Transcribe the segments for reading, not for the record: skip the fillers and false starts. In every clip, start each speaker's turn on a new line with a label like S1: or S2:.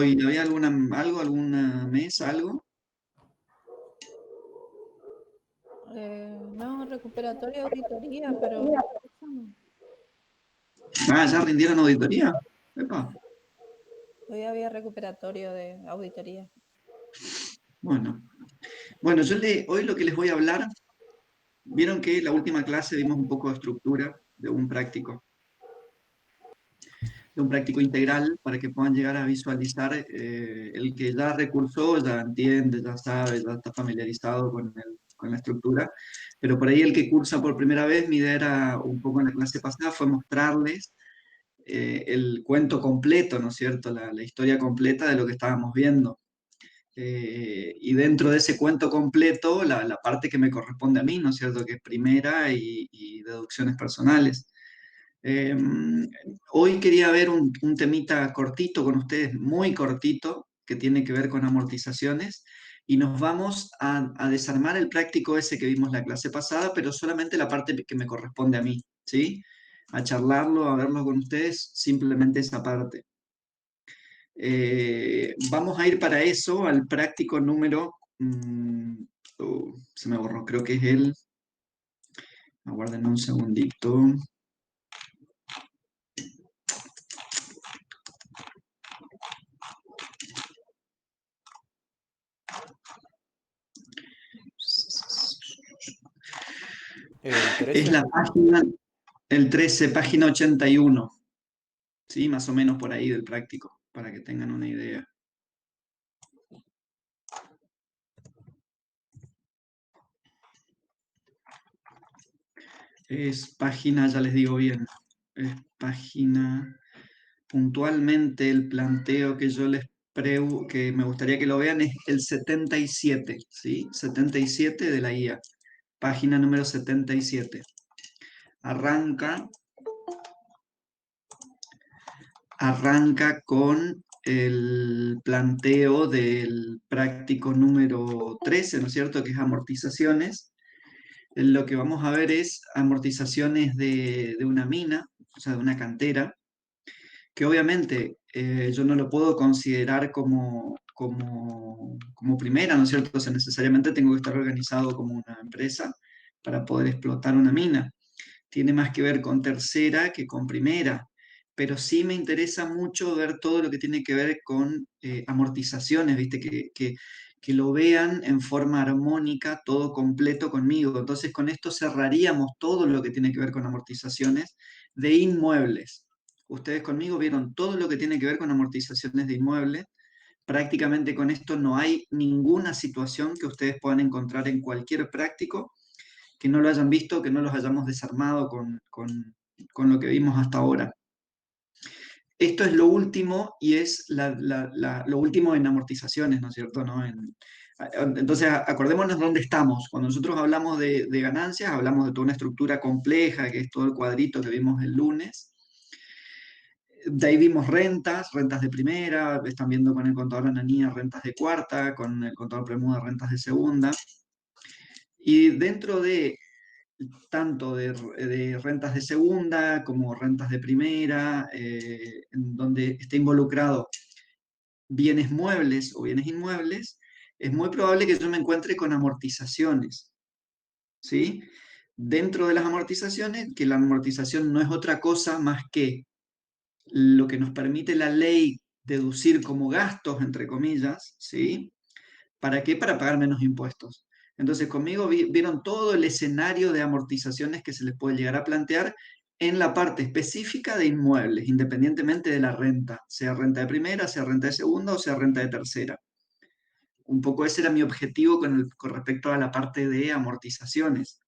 S1: hoy? ¿Había alguna mesa, algo?
S2: No, recuperatoria, auditoría, pero
S1: Ah, ¿ya rindieron auditoría? Epa,
S2: hoy había recuperatorio de auditoría.
S1: bueno. Bueno, hoy lo que les voy a hablar, vieron que la última clase vimos un poco de estructura de un práctico integral para que puedan llegar a visualizar el que ya recursó, ya entiende, ya sabe, ya está familiarizado con la estructura, pero por ahí el que cursa por primera vez, mi idea era un poco en la clase pasada, fue mostrarles el cuento completo, ¿no es cierto? La historia completa de lo que estábamos viendo. Y dentro de ese cuento completo, la parte que me corresponde a mí, ¿no es cierto? Que es primera y deducciones personales. Eh, Hoy quería ver un temita cortito con ustedes, muy cortito, que tiene que ver con amortizaciones, y nos vamos a desarmar el práctico ese que vimos la clase pasada, pero solamente la parte que me corresponde a mí, ¿sí? A charlarlo, a verlo con ustedes, simplemente esa parte. Vamos a ir para eso al práctico número, se me borró, creo que es aguarden un segundito.
S3: El
S1: Es
S3: 13.
S1: la página, el 13 página 81, ¿sí? Más o menos por ahí del práctico, para que tengan una idea. Es página, ya les digo bien, es página, puntualmente el planteo que yo que me gustaría que lo vean es el 77, ¿sí? 77 de la IA, página número 77. Arranca, arranca con el planteo del práctico número 13, ¿no es cierto? Que es amortizaciones. Lo que vamos a ver es amortizaciones de una mina, o sea, de una cantera, que obviamente yo no lo puedo considerar como primera, ¿no es cierto? O sea, necesariamente tengo que estar organizado como una empresa para poder explotar una mina. Tiene más que ver con tercera que con primera, pero sí me interesa mucho ver todo lo que tiene que ver con amortizaciones, ¿viste? Que lo vean en forma armónica, todo completo conmigo. Entonces, con esto cerraríamos todo lo que tiene que ver con amortizaciones de inmuebles. Ustedes conmigo vieron todo lo que tiene que ver con amortizaciones de inmuebles. Prácticamente con esto no hay ninguna situación que ustedes puedan encontrar en cualquier práctico que no lo hayan visto, que no los hayamos desarmado con lo que vimos hasta ahora. Esto es lo último y es lo último en amortizaciones, ¿no es cierto? ¿No? Entonces, acordémonos dónde estamos. Cuando nosotros hablamos de ganancias, hablamos de toda una estructura compleja, que es todo el cuadrito que vimos el lunes. De ahí vimos rentas de primera, están viendo con el contador Ananía rentas de cuarta, con el contador Premuda rentas de segunda. Y dentro de tanto de rentas de segunda como rentas de primera, en donde esté involucrado bienes muebles o bienes inmuebles, es muy probable que yo me encuentre con amortizaciones, ¿sí? Dentro de las amortizaciones, que la amortización no es otra cosa más que lo que nos permite la ley deducir como gastos, entre comillas, ¿sí? ¿Para qué? Para pagar menos impuestos. Entonces, conmigo vieron todo el escenario de amortizaciones que se les puede llegar a plantear en la parte específica de inmuebles, independientemente de la renta, sea renta de primera, sea renta de segunda o sea renta de tercera. Un poco ese era mi objetivo con respecto a la parte de amortizaciones.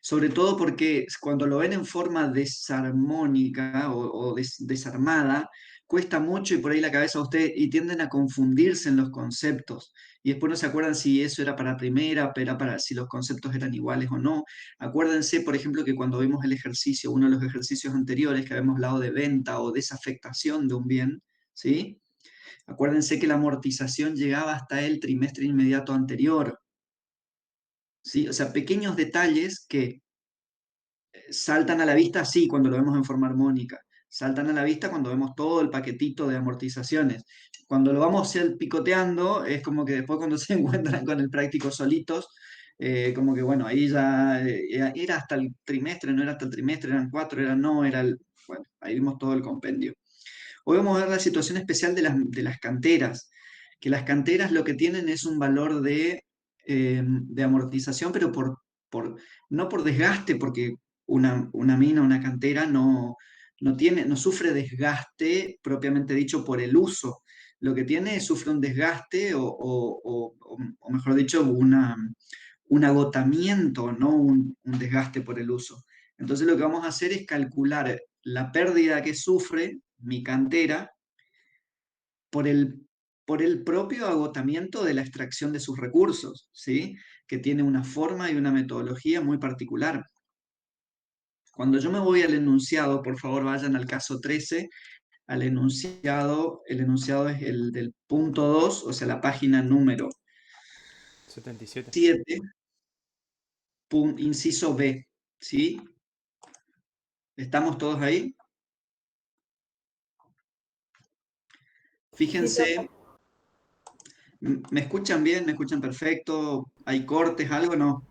S1: Sobre todo porque cuando lo ven en forma desarmónica o desarmada, cuesta mucho y por ahí la cabeza a ustedes y tienden a confundirse en los conceptos. Y después no se acuerdan si eso era para primera, era para si los conceptos eran iguales o no. Acuérdense, por ejemplo, que cuando vimos el ejercicio, uno de los ejercicios anteriores que habíamos hablado de venta o desafectación de un bien, ¿sí? Acuérdense que la amortización llegaba hasta el trimestre inmediato anterior, ¿sí? O sea, pequeños detalles que saltan a la vista así cuando lo vemos en forma armónica. saltan a la vista cuando vemos todo el paquetito de amortizaciones. Cuando lo vamos a hacer picoteando, es como que después cuando se encuentran con el práctico solitos, como que bueno, ahí ya era hasta el trimestre, no era hasta el trimestre, eran 4, era no, era el, bueno, ahí vimos todo el compendio. Hoy vamos a ver la situación especial de las canteras, que las canteras lo que tienen es un valor de amortización, pero no por desgaste, porque una mina, una cantera no sufre desgaste propiamente dicho por el uso. Lo que tiene es sufre un desgaste o mejor dicho, un agotamiento, no un desgaste por el uso. Entonces lo que vamos a hacer es calcular la pérdida que sufre mi cantera por por el propio agotamiento de la extracción de sus recursos, ¿sí? Que tiene una forma y una metodología muy particular. Cuando yo me voy al enunciado, por favor vayan al caso 13, al enunciado, el enunciado es el del punto 2, o sea, la página número
S3: 77.
S1: 7, inciso B, ¿sí? ¿Estamos todos ahí?
S2: Sí,
S1: Fíjense,
S2: profe.
S1: ¿me escuchan bien? ¿Me escuchan perfecto? ¿Hay cortes, algo? No.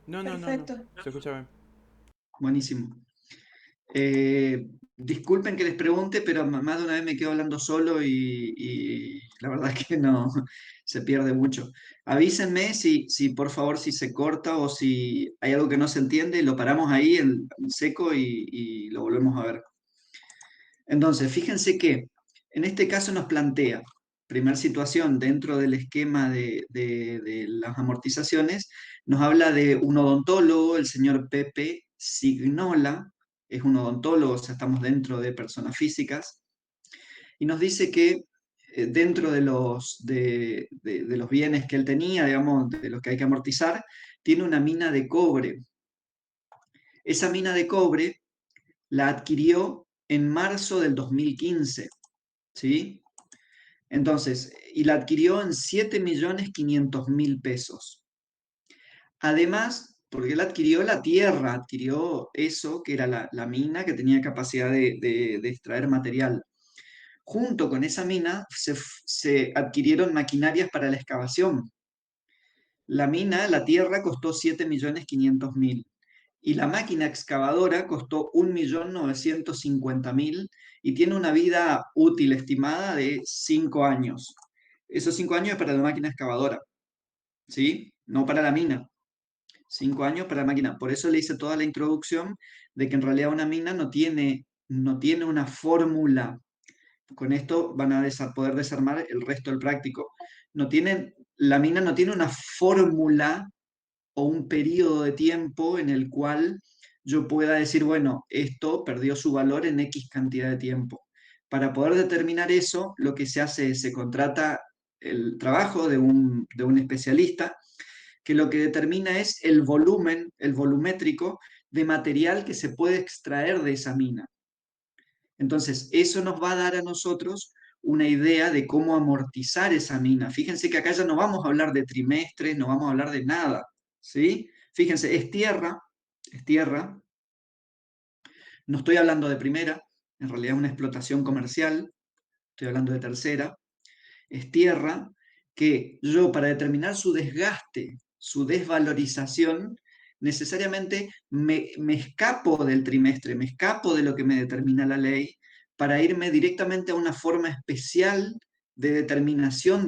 S3: No, no, no, no.
S2: Perfecto.
S3: Se escucha bien.
S1: Buenísimo. Disculpen que les pregunte, pero más de una vez me quedo hablando solo y la verdad es que no, se pierde mucho. Avísenme si por favor si se corta o si hay algo que no se entiende, lo paramos ahí en seco y lo volvemos a ver. Entonces, fíjense que en este caso nos plantea, primera situación, dentro del esquema de las amortizaciones, nos habla de un odontólogo, el señor Pepe Signola, es un odontólogo, o sea, estamos dentro de personas físicas, y nos dice que dentro de los bienes que él tenía, digamos, de los que hay que amortizar, tiene una mina de cobre. Esa mina de cobre la adquirió en marzo del 2015, ¿sí? Entonces, y la adquirió en 7.500.000 pesos. Además, porque él adquirió la tierra, adquirió eso que era la mina que tenía capacidad de extraer material. Junto con esa mina se adquirieron maquinarias para la excavación. La mina, la tierra, costó 7.500.000 y la máquina excavadora costó 1.950.000 y tiene una vida útil estimada de 5 años. Esos 5 años es para la máquina excavadora, ¿sí? No para la mina. 5 años para la máquina. Por eso le hice toda la introducción de que en realidad una mina no tiene una fórmula. Con esto van a poder desarmar el resto del práctico. La mina no tiene una fórmula o un periodo de tiempo en el cual yo pueda decir, bueno, esto perdió su valor en X cantidad de tiempo. Para poder determinar eso, lo que se hace es se contrata el trabajo de un especialista que lo que determina es el volumen, el volumétrico de material que se puede extraer de esa mina. Entonces, eso nos va a dar a nosotros una idea de cómo amortizar esa mina. Fíjense que acá ya no vamos a hablar de trimestres, no vamos a hablar de nada, ¿sí? Fíjense, es tierra, no estoy hablando de primera, en realidad es una explotación comercial, estoy hablando de tercera, es tierra que yo para determinar su desgaste, su desvalorización, necesariamente me escapo del trimestre, me escapo de lo que me determina la ley para irme directamente a una forma especial de determinación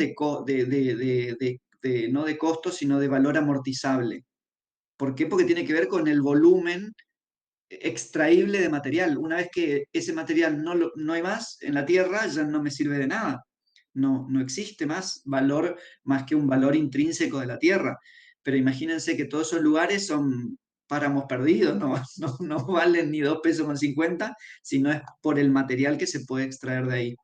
S1: no de costo, sino de valor amortizable. ¿Por qué? Porque tiene que ver con el volumen extraíble de material. Una vez que ese material no hay más en la Tierra, ya no me sirve de nada. No existe más valor, más que un valor intrínseco de la Tierra. Pero imagínense que todos esos lugares son páramos perdidos, no valen ni 2,50 pesos, sino es por el material que se puede extraer de ahí.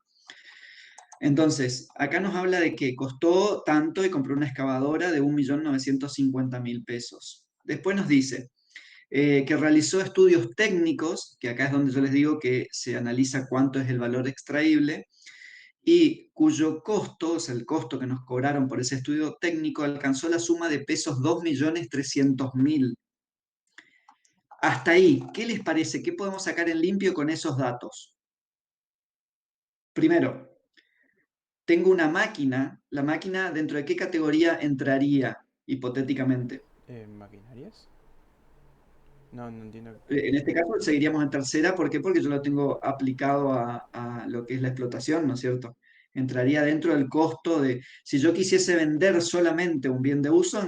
S1: Entonces, acá nos habla de que costó tanto y compró una excavadora de 1.950.000 pesos. Después nos dice, que realizó estudios técnicos, que acá es donde yo les digo que se analiza cuánto es el valor extraíble, y cuyo costo, o sea, el costo que nos cobraron por ese estudio técnico, alcanzó la suma de pesos 2.300.000. Hasta ahí, ¿qué les parece? ¿Qué podemos sacar en limpio con esos datos? Primero, tengo una máquina. ¿La máquina dentro de qué categoría entraría hipotéticamente?
S3: ¿Maquinarias? No, no entiendo.
S1: En este caso seguiríamos en tercera. ¿Por qué? Porque yo lo tengo aplicado a lo que es la explotación, ¿no es cierto? Entraría dentro del costo de, si yo quisiese vender solamente un bien de uso,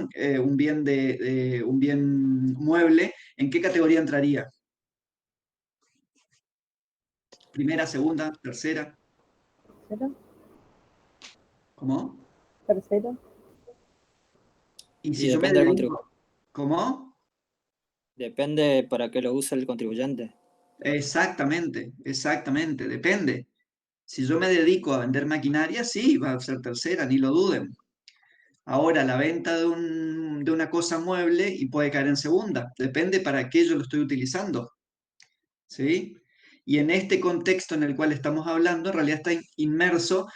S1: un bien mueble, ¿en qué categoría entraría? ¿Primera, segunda, tercera?
S2: ¿Tercero?
S1: ¿Cómo?
S2: ¿Tercero?
S1: Y
S4: Y
S1: si yo me
S4: depende del contribuyente.
S1: dedico, ¿cómo?
S4: Depende para qué lo use el contribuyente.
S1: Exactamente, exactamente, depende. Si yo me dedico a vender maquinaria, sí, va a ser tercera, ni lo duden. Ahora, la venta de una cosa mueble y puede caer en segunda, depende para qué yo lo estoy utilizando, ¿sí? Y en este contexto en el cual estamos hablando, en realidad está inmerso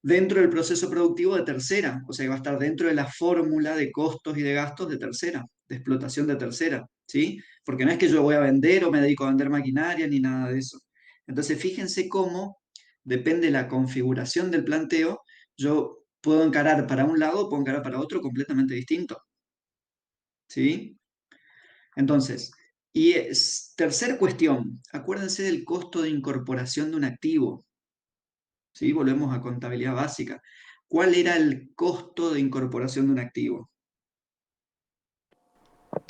S1: dentro del proceso productivo de tercera, o sea, que va a estar dentro de la fórmula de costos y de gastos de tercera, de explotación de tercera, ¿sí? Porque no es que yo voy a vender o me dedico a vender maquinaria ni nada de eso. Entonces, fíjense cómo depende la configuración del planteo, yo puedo encarar para un lado, puedo encarar para otro completamente distinto, ¿sí? Entonces, tercer cuestión, acuérdense del costo de incorporación de un activo. ¿Sí? Volvemos a contabilidad básica. ¿Cuál era el costo de incorporación de un activo?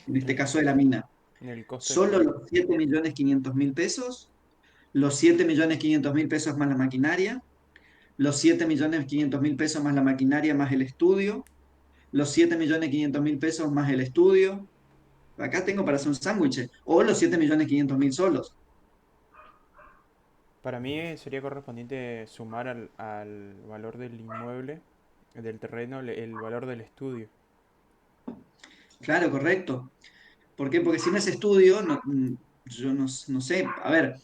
S1: En este
S3: El,
S1: caso de la mina.
S3: el costo de
S1: ¿Solo
S3: explotación.
S1: los 7.500.000 pesos? ¿Los 7.500.000 pesos más la maquinaria? ¿Los 7.500.000 pesos más la maquinaria más el estudio? ¿Los 7.500.000 pesos más el estudio? Acá tengo para hacer un sándwich. O los 7.500.000 solos.
S3: Para mí sería correspondiente sumar al valor del inmueble, del terreno, el valor del estudio.
S1: Claro, correcto. ¿Por qué? Porque sin ese estudio, yo no sé. A ver,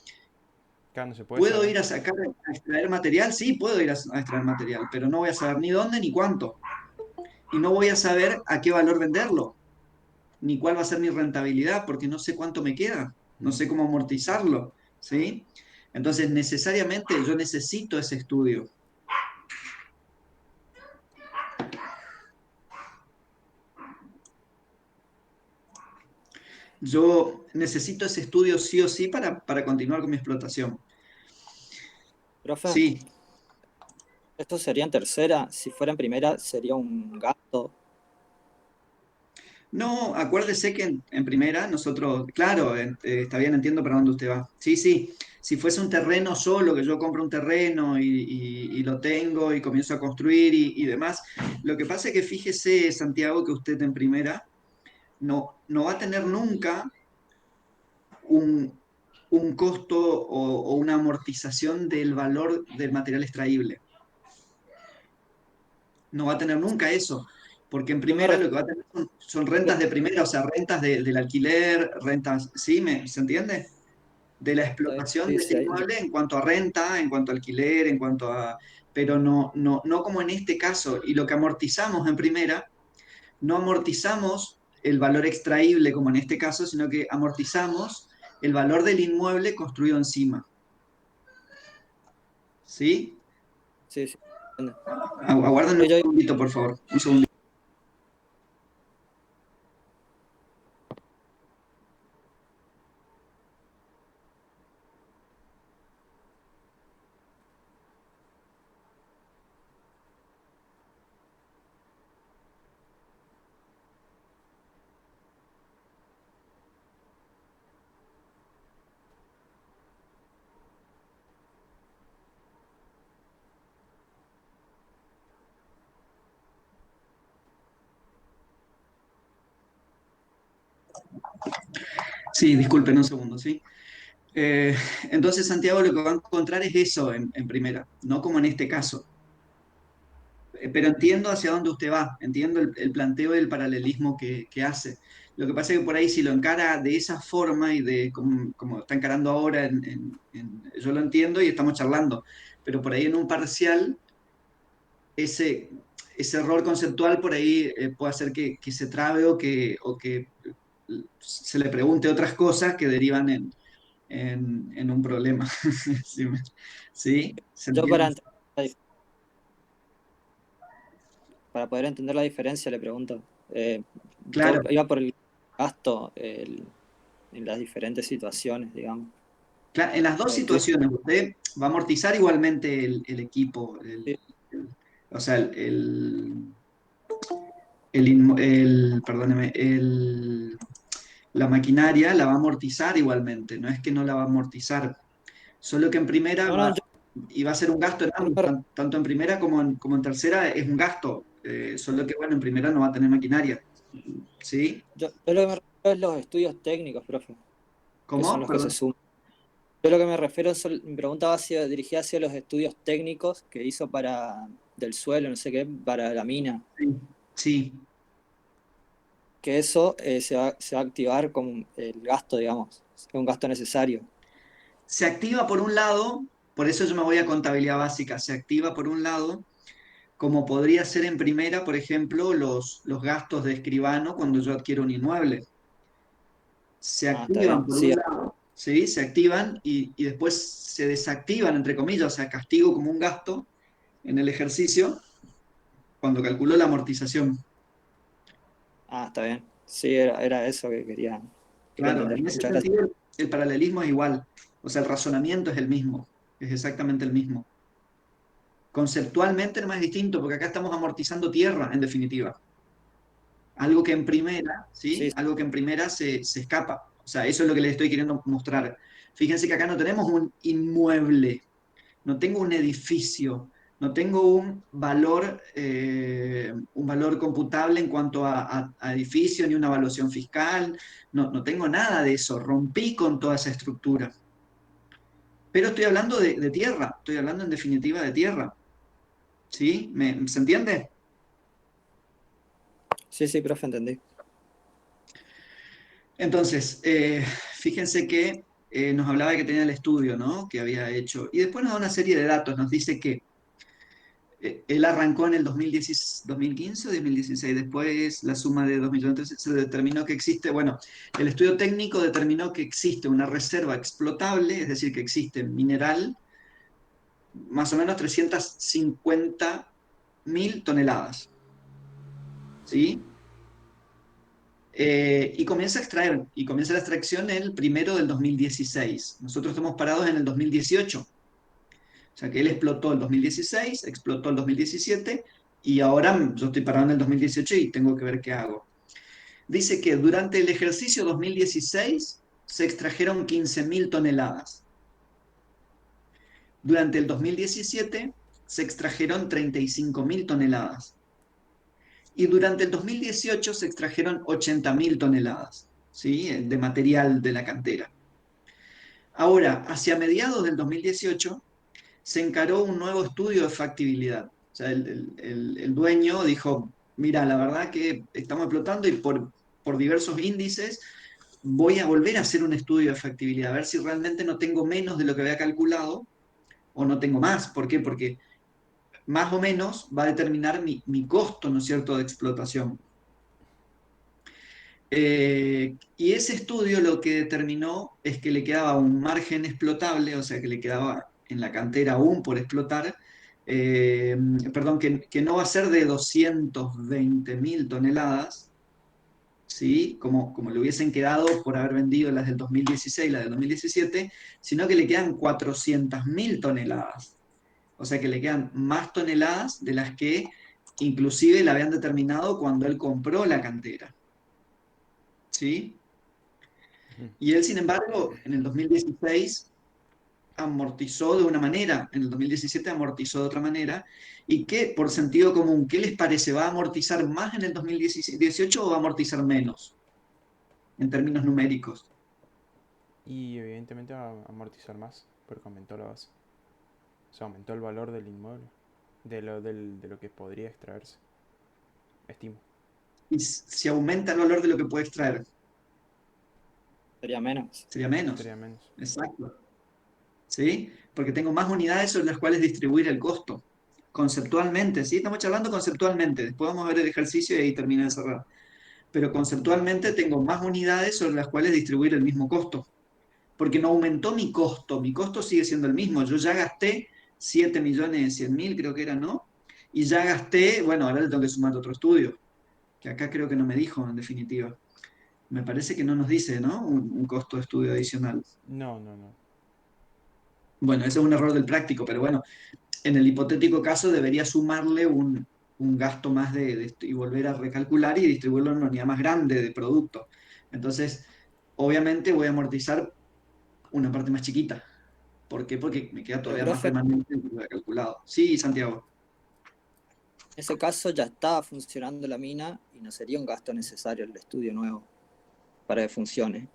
S3: Claro, no se puede
S1: ¿puedo
S3: saber.
S1: ir a sacar, a extraer material? Sí, puedo ir a extraer material, pero no voy a saber ni dónde ni cuánto. Y no voy a saber a qué valor venderlo, ni cuál va a ser mi rentabilidad, porque no sé cuánto me queda, no
S3: Ujú.
S1: sé cómo amortizarlo, ¿sí? Entonces, necesariamente yo necesito ese estudio. Yo necesito ese estudio sí o sí para continuar con mi explotación.
S4: Profe,
S1: Sí,
S4: esto sería en tercera. Si fuera en primera, sería un gasto.
S1: no, acuérdese que en primera nosotros, claro, está bien, entiendo para dónde usted va. Sí, sí, si fuese un terreno solo, que yo compro un terreno y lo tengo y comienzo a construir y demás, lo que pasa es que fíjese, Santiago, que usted en primera no va a tener nunca un, un costo o una amortización del valor del material extraíble. No va a tener nunca eso, porque en
S4: Yo me
S1: primera lo
S4: refiero
S1: que va a tener son rentas de primera, o sea, rentas del alquiler, rentas, ¿sí? ¿Se entiende? De la explotación
S4: sí,
S1: de ese
S4: sí,
S1: inmueble en cuanto a renta, en cuanto a alquiler, en cuanto a... Pero no como en este caso. Y lo que amortizamos en primera, no amortizamos el valor extraíble como en este caso, sino que amortizamos el valor del inmueble construido encima. ¿Sí?
S4: sí, sí. Entiendo.
S1: Aguarden un
S4: Yo,
S1: segundito, por favor. Un segundito. Sí, disculpen un segundo, ¿sí? Eh, entonces, Santiago, lo que va a encontrar es eso en primera, no como en este caso. Pero entiendo hacia dónde usted va, entiendo el planteo y el paralelismo que hace. Lo que pasa es que por ahí si lo encara de esa forma y de como está encarando ahora, yo lo entiendo y estamos charlando, pero por ahí en un parcial, ese, ese error conceptual por ahí puede hacer que se trabe o que se le pregunte otras cosas que derivan en un problema. ¿Sí? ¿Sí? ¿Se
S4: Yo
S1: entiende?
S4: para poder entender la diferencia le pregunto. Yo
S1: Claro,
S4: iba por el gasto en las diferentes situaciones, digamos.
S1: en las dos
S4: Los estudios,
S1: situaciones usted va a amortizar igualmente el equipo,
S4: sí.
S1: o sea, perdóneme, la maquinaria la va a amortizar igualmente, no es que no la va a amortizar, solo que en primera
S4: No, no,
S1: y va a ser un gasto en
S4: yo
S1: ambos,
S4: me,
S1: tanto en primera como en tercera es un gasto, solo que bueno, en primera no va a tener maquinaria, ¿sí?
S4: yo lo que me refiero es los estudios técnicos, profe, que son
S1: ¿Cómo?
S4: los que se
S1: Perdón.
S4: suman. Yo lo que me refiero, mi pregunta va dirigida hacia los estudios técnicos que hizo para del suelo, no sé qué, para la mina,
S1: Sí, sí.
S4: que eso se va a activar como el gasto, digamos, es un gasto necesario.
S1: Se activa por un lado, por eso yo me voy a contabilidad básica, se activa por un lado, como podría ser en primera, por ejemplo, los gastos de escribano cuando yo adquiero un inmueble. Se
S4: Ah, está
S1: activan
S4: bien,
S1: por
S4: sí,
S1: un lado, ¿sí? Se activan y después se desactivan, entre comillas, o sea, castigo como un gasto en el ejercicio cuando calculo la amortización.
S4: está bien, sí, era eso que quería
S1: Claro,
S4: entender.
S1: en ese
S4: Muchas gracias.
S1: sentido el paralelismo es igual, o sea, el razonamiento es el mismo, es exactamente el mismo. Conceptualmente no es distinto, porque acá estamos amortizando tierra, en definitiva. Algo que en primera, ¿sí?
S4: Sí,
S1: Algo que en primera se escapa. O sea, eso es lo que les estoy queriendo mostrar. Fíjense que acá no tenemos un inmueble, no tengo un edificio, no tengo un valor computable en cuanto a edificio, ni una evaluación fiscal, no tengo nada de eso, rompí con toda esa estructura. Pero estoy hablando de tierra, estoy hablando en definitiva de tierra, ¿sí? ¿Se entiende?
S4: sí, sí, profe, entendí.
S1: Entonces, fíjense que nos hablaba de que tenía el estudio, ¿no? Que había hecho. Y después nos da una serie de datos. Nos dice que él arrancó en el 2010 2015 o 2016. Después la suma de 2 millones. Entonces se determinó que existe, bueno, el estudio técnico determinó que existe una reserva explotable, es decir, que existe mineral, más o menos 350.000 toneladas, ¿sí? Y comienza a extraer, y comienza la extracción el primero del 2016. Nosotros estamos parados en el 2018. O sea que él explotó el 2016, explotó el 2017 y ahora yo estoy parado en el 2018 y tengo que ver qué hago. Dice que durante el ejercicio 2016 se extrajeron 15.000 toneladas. Durante el 2017 se extrajeron 35.000 toneladas. Y durante el 2018 se extrajeron 80.000 toneladas, ¿sí? De material de la cantera. Ahora, hacia mediados del 2018, se encaró un nuevo estudio de factibilidad. O sea, el dueño dijo, mira, la verdad que estamos explotando y por diversos índices voy a volver a hacer un estudio de factibilidad, a ver si realmente no tengo menos de lo que había calculado o no tengo más. ¿Por qué? Porque más o menos va a determinar mi costo, ¿no es cierto?, de explotación. Y ese estudio lo que determinó es que le quedaba un margen explotable, o sea, que le quedaba en la cantera aún por explotar, perdón, que no va a ser de 220.000 toneladas, ¿sí? Como le hubiesen quedado por haber vendido las del 2016 y las del 2017, sino que le quedan 400.000 toneladas. O sea que le quedan más toneladas de las que inclusive le habían determinado cuando él compró la cantera, ¿sí?
S3: Ujú.
S1: Y él, sin embargo, en el 2016 amortizó de una manera, en el 2017 amortizó de otra manera, y que, por sentido común, ¿qué les parece? ¿Va a amortizar más en el 2018 o va a amortizar menos, en términos numéricos?
S3: Y evidentemente va a amortizar más, porque aumentó la base. O sea, aumentó el valor del inmueble, de lo que podría extraerse, estimo.
S1: Y si aumenta el valor de lo que puede extraer,
S4: Sería menos.
S1: sería menos.
S3: Sería menos.
S1: Exacto. ¿Sí? Porque tengo más unidades sobre las cuales distribuir el costo. Conceptualmente, ¿sí? Estamos charlando conceptualmente. Después vamos a ver el ejercicio y ahí termina de cerrar. Pero conceptualmente tengo más unidades sobre las cuales distribuir el mismo costo. porque no aumentó mi costo sigue siendo el mismo. Yo ya gasté 7.100.000, creo que era, ¿no? Y ya gasté, bueno, ahora le tengo que sumar otro estudio, que acá creo que no me dijo en definitiva. Me parece que no nos dice, ¿no? Un costo de estudio adicional.
S3: No, no, no.
S1: Bueno, ese es un error del práctico, pero bueno, en el hipotético caso debería sumarle un gasto más y volver a recalcular y distribuirlo en una unidad más grande de producto. Entonces, obviamente voy a amortizar una parte más chiquita. ¿Por qué? Porque me queda
S4: Pero,
S1: todavía más
S4: profe,
S1: remanente de lo que había calculado. Sí, Santiago.
S4: en ese caso ya está funcionando la mina y no sería un gasto necesario el estudio nuevo para que funcione.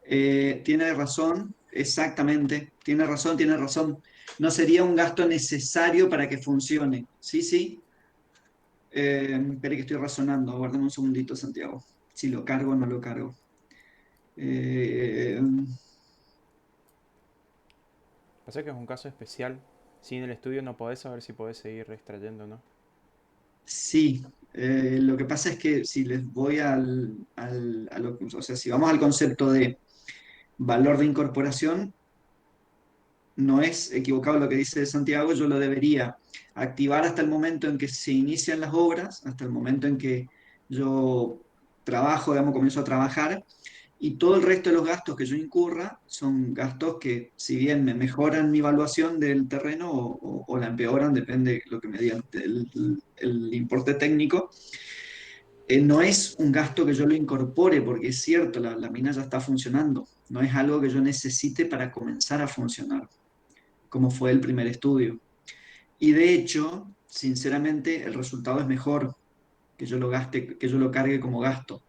S1: Tiene razón, exactamente. Tiene razón, tiene razón. No sería un gasto necesario para que funcione. Sí, sí. Espere que estoy razonando. Aguardame un segundito, Santiago. Si lo cargo o no lo cargo. Eh,
S3: Pasa que es un caso especial. Sin el estudio no podés saber si podés seguir extrayendo o no.
S1: sí. Lo que pasa es que si les voy o sea, si vamos al concepto de valor de incorporación, no es equivocado lo que dice Santiago, yo lo debería activar hasta el momento en que se inician las obras, hasta el momento en que yo trabajo, digamos, comienzo a trabajar, y todo el resto de los gastos que yo incurra son gastos que, si bien me mejoran mi evaluación del terreno o la empeoran, depende de lo que me digan el importe técnico, no es un gasto que yo lo incorpore, porque es cierto, la mina ya está funcionando, no es algo que yo necesite para comenzar a funcionar como fue el primer estudio. Y de hecho, sinceramente, el resultado es mejor que yo lo gaste, que yo lo cargue como gasto.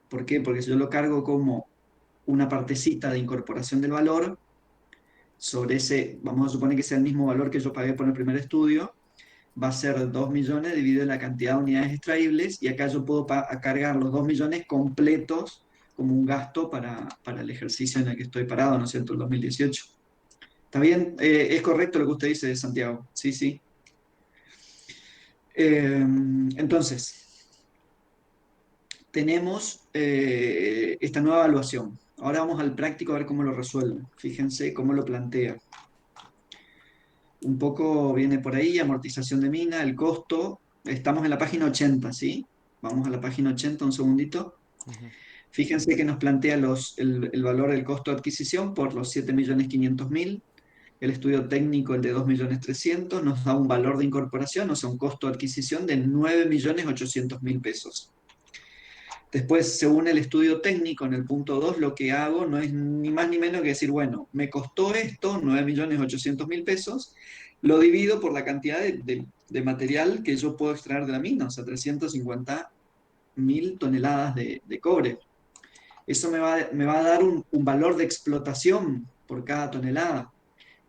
S1: ¿Por qué? Porque si yo lo cargo como una partecita de incorporación del valor, sobre ese, vamos a suponer que sea el mismo valor que yo pagué por el primer estudio, va a ser 2 millones dividido en la cantidad de unidades extraíbles, y acá yo puedo cargar los 2 millones completos como un gasto para el ejercicio en el que estoy parado, ¿no es cierto?, el 2018. ¿Está bien? Es correcto lo que usted dice, Santiago. Sí, sí. Entonces, tenemos esta nueva evaluación. Ahora vamos al práctico a ver cómo lo resuelve. Fíjense cómo lo plantea. Un poco viene por ahí, amortización de mina, el costo. Estamos en la página 80, ¿sí? Vamos a la página 80, un segundito.
S3: Ujú.
S1: Fíjense que nos plantea el valor del costo de adquisición por los 7.500.000. El estudio técnico, el de 2.300.000, nos da un valor de incorporación, o sea, un costo de adquisición de 9.800.000 pesos. Después, según el estudio técnico, en el punto 2, lo que hago no es ni más ni menos que decir, bueno, me costó esto, 9.800.000 pesos, lo divido por la cantidad de material que yo puedo extraer de la mina, o sea, 350.000 toneladas de cobre. Eso me va a dar un valor de explotación por cada tonelada.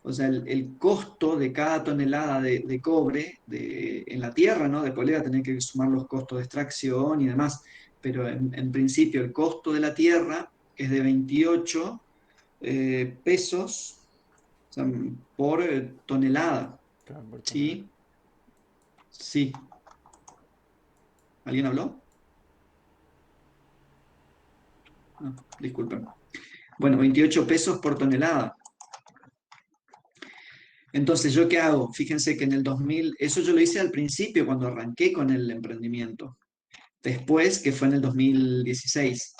S1: O sea, el costo de cada tonelada de cobre en la tierra, ¿no? Después le voy a tener que sumar los costos de extracción y demás, pero en principio el costo de la tierra es de 28 pesos, o sea, por tonelada.
S3: Claro, por tonelada.
S1: ¿Sí? Sí. ¿Alguien habló? No, disculpen. Bueno, 28 pesos por tonelada. Entonces, ¿yo qué hago? Fíjense que en el 2000, eso yo lo hice al principio, cuando arranqué con el emprendimiento. Después, que fue en el 2016.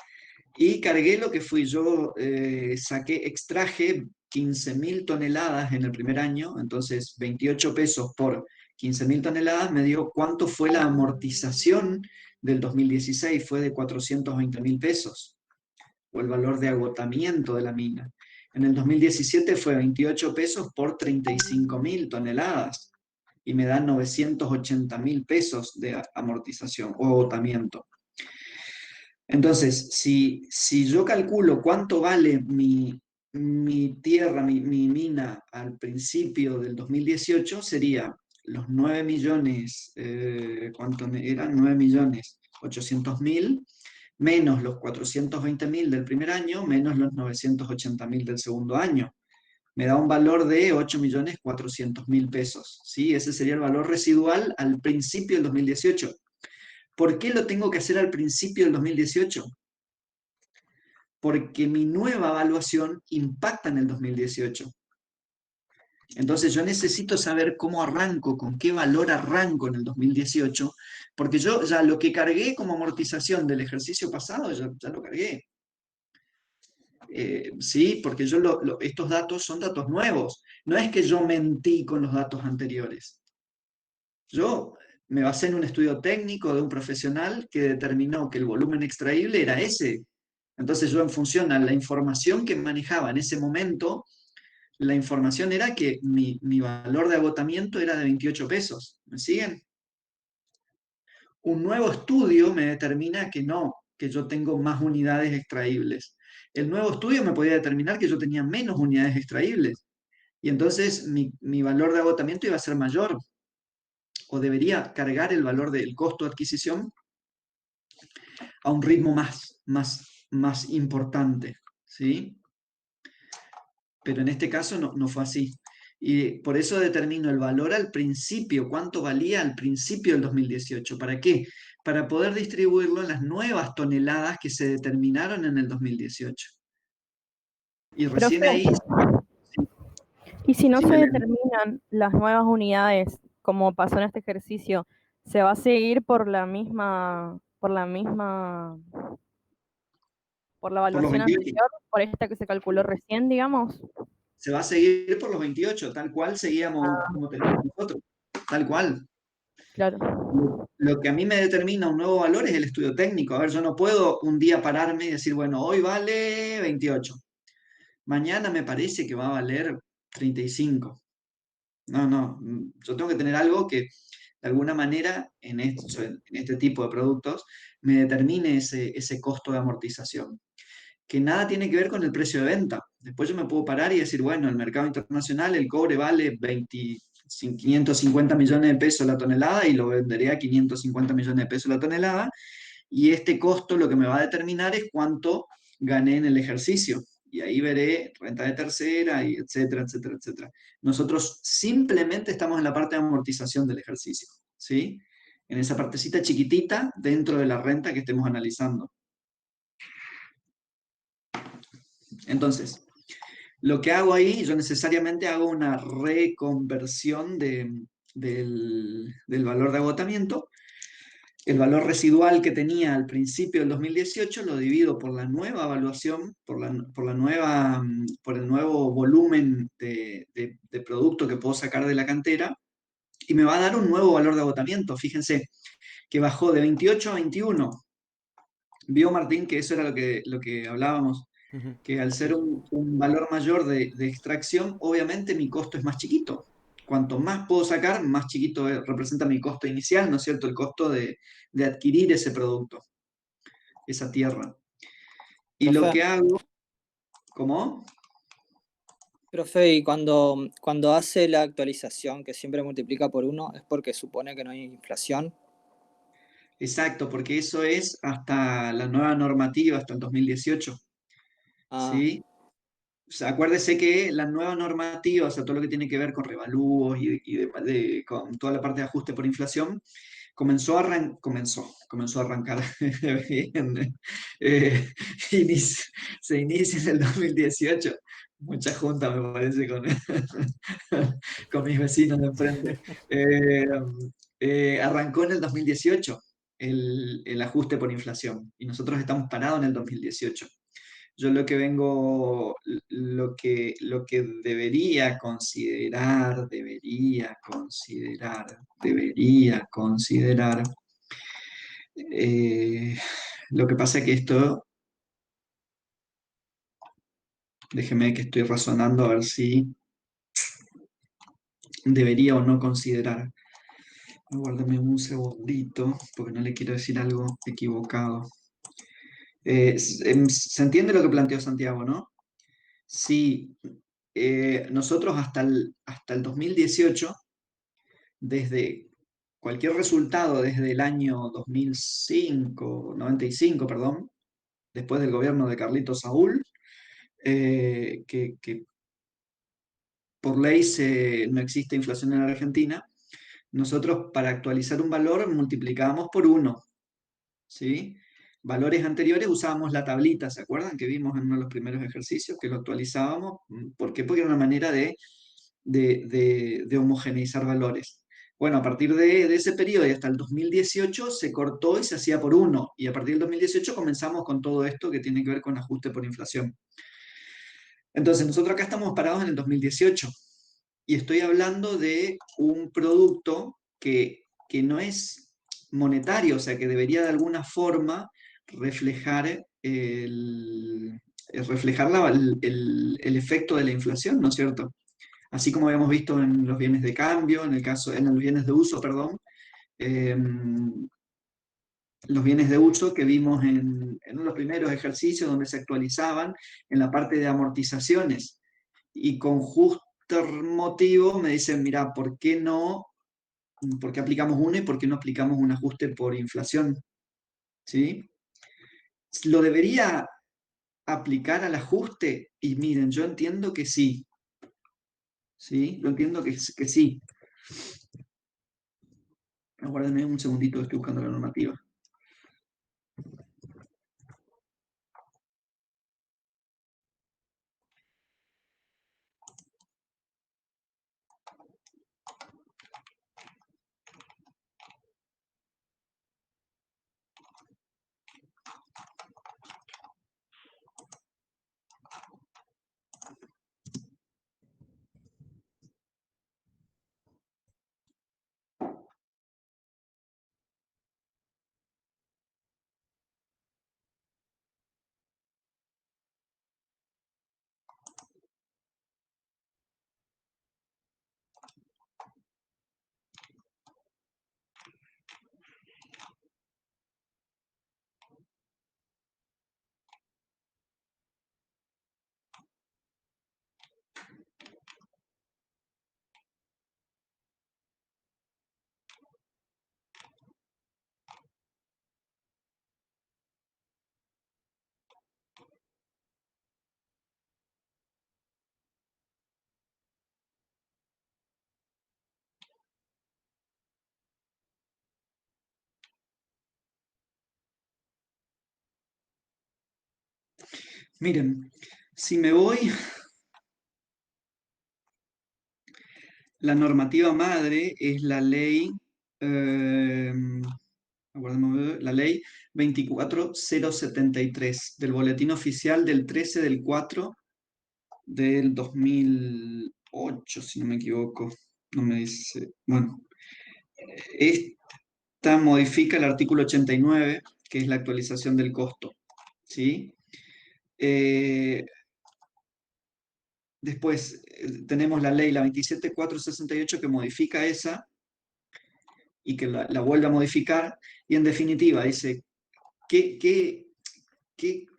S1: Y cargué lo que fui yo, extraje 15.000 toneladas en el primer año, entonces 28 pesos por 15.000 toneladas me dio cuánto fue la amortización del 2016, fue de 420.000 pesos, o el valor de agotamiento de la mina. En el 2017 fue 28 pesos por 35.000 toneladas y me dan 980.000 pesos de amortización o agotamiento. Entonces, si yo calculo cuánto vale mi tierra, mi mina al principio del 2018, sería los 9 millones, ¿cuánto eran? 9.800.000, menos los 420.000 del primer año, menos los 980.000 del segundo año. Me da un valor de 8.400.000 pesos, ¿sí? Ese sería el valor residual al principio del 2018. ¿Por qué lo tengo que hacer al principio del 2018? porque mi nueva evaluación impacta en el 2018. Entonces yo necesito saber cómo arranco, con qué valor arranco en el 2018, porque yo ya lo que cargué como amortización del ejercicio pasado, ya lo cargué. Sí, porque estos datos son datos nuevos. No es que yo mentí con los datos anteriores. Yo me basé en un estudio técnico de un profesional que determinó que el volumen extraíble era ese. Entonces yo, en función a la información que manejaba en ese momento, la información era que mi valor de agotamiento era de 28 pesos. ¿Me siguen? Un nuevo estudio me determina que no, que yo tengo más unidades extraíbles. El nuevo estudio me podía determinar que yo tenía menos unidades extraíbles. Y entonces mi valor de agotamiento iba a ser mayor, o debería cargar el valor del costo de adquisición a un ritmo más importante, ¿sí? Pero en este caso no fue así. Y por eso determino el valor al principio, cuánto valía al principio del 2018. ¿Para qué? Para poder distribuirlo en las nuevas toneladas que se determinaron en el 2018. Y recién
S2: Profe,
S1: ahí,
S2: y si no
S1: sí,
S2: se
S1: Belén.
S2: determinan las nuevas unidades, como pasó en este ejercicio, ¿se va a seguir por la
S1: Por los
S2: evaluación
S1: 28.
S2: anterior, por esta que se calculó recién, digamos?
S1: Se va a seguir por los 28, tal cual seguíamos como teníamos nosotros. Tal cual.
S2: Claro.
S1: Lo que a mí me determina un nuevo valor es el estudio técnico. A ver, yo no puedo un día pararme y decir, bueno, hoy vale 28. Mañana me parece que va a valer 35. No, yo tengo que tener algo que de alguna manera en este tipo de productos me determine ese costo de amortización, que nada tiene que ver con el precio de venta. Después yo me puedo parar y decir, bueno, el mercado internacional el cobre vale 550 millones de pesos la tonelada y lo venderé a 550 millones de pesos la tonelada, y este costo lo que me va a determinar es cuánto gané en el ejercicio. Y ahí veré renta de tercera, y etcétera, etcétera, etcétera. Nosotros simplemente estamos en la parte de amortización del ejercicio, ¿sí? En esa partecita chiquitita dentro de la renta que estemos analizando. Entonces, lo que hago ahí, yo necesariamente hago una reconversión del valor de agotamiento. El valor residual que tenía al principio del 2018 lo divido por la nueva evaluación, por el nuevo volumen de producto que puedo sacar de la cantera, y me va a dar un nuevo valor de agotamiento. Fíjense que bajó de 28 a 21. Vio Martín que eso era lo que hablábamos,
S3: Ujú.
S1: que al ser
S3: Sí, sí.
S1: un valor mayor de extracción, obviamente mi costo es más chiquito. Cuanto más puedo sacar, más chiquito representa mi costo inicial, ¿no es cierto? El costo de adquirir ese producto, esa tierra. Y lo
S4: Profe,
S1: que hago, ¿cómo?
S4: profe, y cuando hace la actualización, que siempre multiplica por 1, ¿es porque supone que no hay inflación?
S1: Exacto, porque eso es hasta la nueva normativa, hasta el 2018,
S4: Ah,
S1: ¿sí? O sea, acuérdese que la nueva normativa, o sea, todo lo que tiene que ver con revalúos con toda la parte de ajuste por inflación, comenzó a arrancar bien. Eh, inici- Se inicia en el 2018. Mucha junta, me parece, con mis vecinos de enfrente. Eh, Arrancó en el 2018 el ajuste por inflación, y nosotros estamos parados en el 2018. Yo lo que debería considerar, eh, lo que pasa es que esto, déjeme que estoy razonando a ver si debería o no considerar. Guárdame un segundito, porque no le quiero decir algo equivocado. ¿Se entiende lo que planteó Santiago, no? Sí, nosotros hasta el 2018, desde cualquier resultado desde el año 2005, 95, perdón, después del gobierno de Carlitos Saúl, que por ley no existe inflación en Argentina, nosotros para actualizar un valor multiplicábamos por 1, ¿sí? valores anteriores usábamos la tablita, ¿se acuerdan? Que vimos en uno de los primeros ejercicios, que lo actualizábamos. ¿Por qué? Porque era una manera de homogeneizar valores. Bueno, a partir de ese periodo y hasta el 2018 se cortó y se hacía por uno. Y a partir del 2018 comenzamos con todo esto que tiene que ver con ajuste por inflación. Entonces, nosotros acá estamos parados en el 2018 y estoy hablando de un producto que no es monetario, o sea, que debería de alguna forma reflejar reflejar el efecto de la inflación, ¿no es cierto? Así como habíamos visto en los bienes de cambio, en los bienes de uso, perdón, los bienes de uso que vimos en uno de los primeros ejercicios donde se actualizaban en la parte de amortizaciones. Y con justo motivo me dicen, mira, ¿por qué aplicamos uno y por qué no aplicamos un ajuste por inflación? ¿Sí? ¿Lo debería aplicar al ajuste? Y miren, yo entiendo que sí. ¿Sí? Yo entiendo que sí. Aguárdenme un segundito, estoy buscando la normativa. Miren, si me voy, la normativa madre es la ley, eh, la ley 24073 del Boletín Oficial del 13 del 4 del 2008, si no me equivoco. No me dice. Bueno, esta modifica el artículo 89, que es la actualización del costo. ¿Sí? Eh, Después tenemos la ley, la 27468, que modifica esa y que la vuelve a modificar. Y en definitiva dice, ¿qué, qué,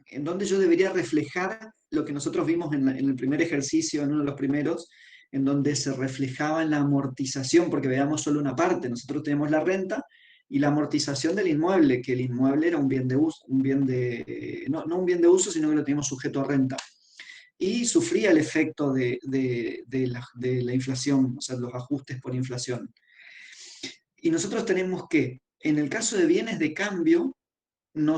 S1: en dónde yo debería reflejar lo que nosotros vimos en el primer ejercicio, en uno de los primeros, en donde se reflejaba en la amortización, porque veamos solo una parte. Nosotros tenemos la renta y la amortización del inmueble, que el inmueble era un bien de uso, no un bien de uso, sino que lo teníamos sujeto a renta. Y sufría el efecto de la inflación, o sea, los ajustes por inflación. Y nosotros tenemos que, en el caso de bienes de cambio, no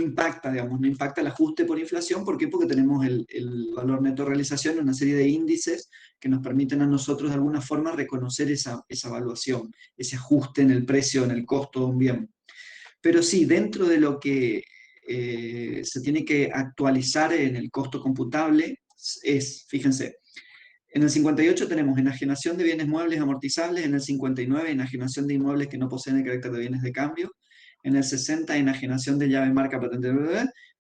S1: impacta, digamos, no impacta el ajuste por inflación. ¿Por qué? Porque tenemos el valor neto de realización, una serie de índices que nos permiten a nosotros de alguna forma reconocer esa evaluación, ese ajuste en el precio, en el costo de un bien. Pero sí, dentro de lo que se tiene que actualizar en el costo computable fíjense, en el 58 tenemos enajenación de bienes muebles amortizables, en el 59 enajenación de inmuebles que no poseen el carácter de bienes de cambio, en el 60 enajenación de llave, marca, patente,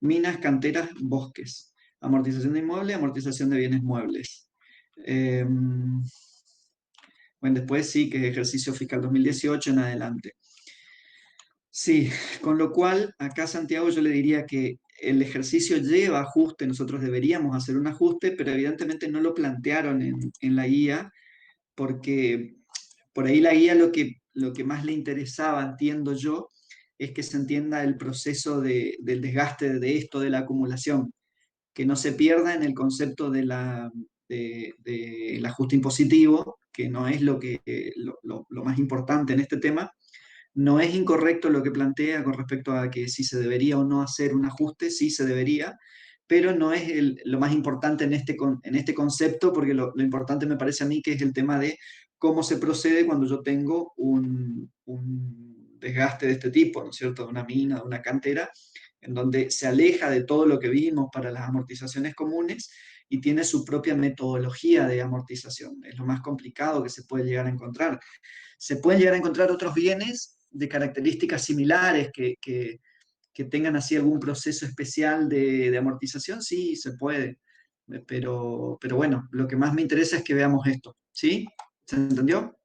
S1: minas, canteras, bosques, amortización de inmuebles, amortización de bienes muebles. Bueno, después sí, que es ejercicio fiscal 2018 en adelante. Sí, con lo cual, acá Santiago yo le diría que el ejercicio lleva ajuste, nosotros deberíamos hacer un ajuste, pero evidentemente no lo plantearon en la guía, porque por ahí la guía lo que más le interesaba, entiendo yo, es que se entienda el proceso del desgaste de esto, de la acumulación, que no se pierda en el concepto del ajuste impositivo, que no es lo más importante en este tema, No es incorrecto lo que plantea con respecto a que si se debería o no hacer un ajuste, sí se debería, pero no es lo más importante en este concepto, porque lo importante me parece a mí que es el tema de cómo se procede cuando yo tengo un desgaste de este tipo, ¿no es cierto? De una mina, de una cantera, en donde se aleja de todo lo que vimos para las amortizaciones comunes y tiene su propia metodología de amortización. Es lo más complicado que se puede llegar a encontrar. Se pueden llegar a encontrar otros bienes de características similares que tengan así algún proceso especial de amortización, sí, se puede. Pero bueno, lo que más me interesa es que veamos esto, ¿sí? ¿Se entendió?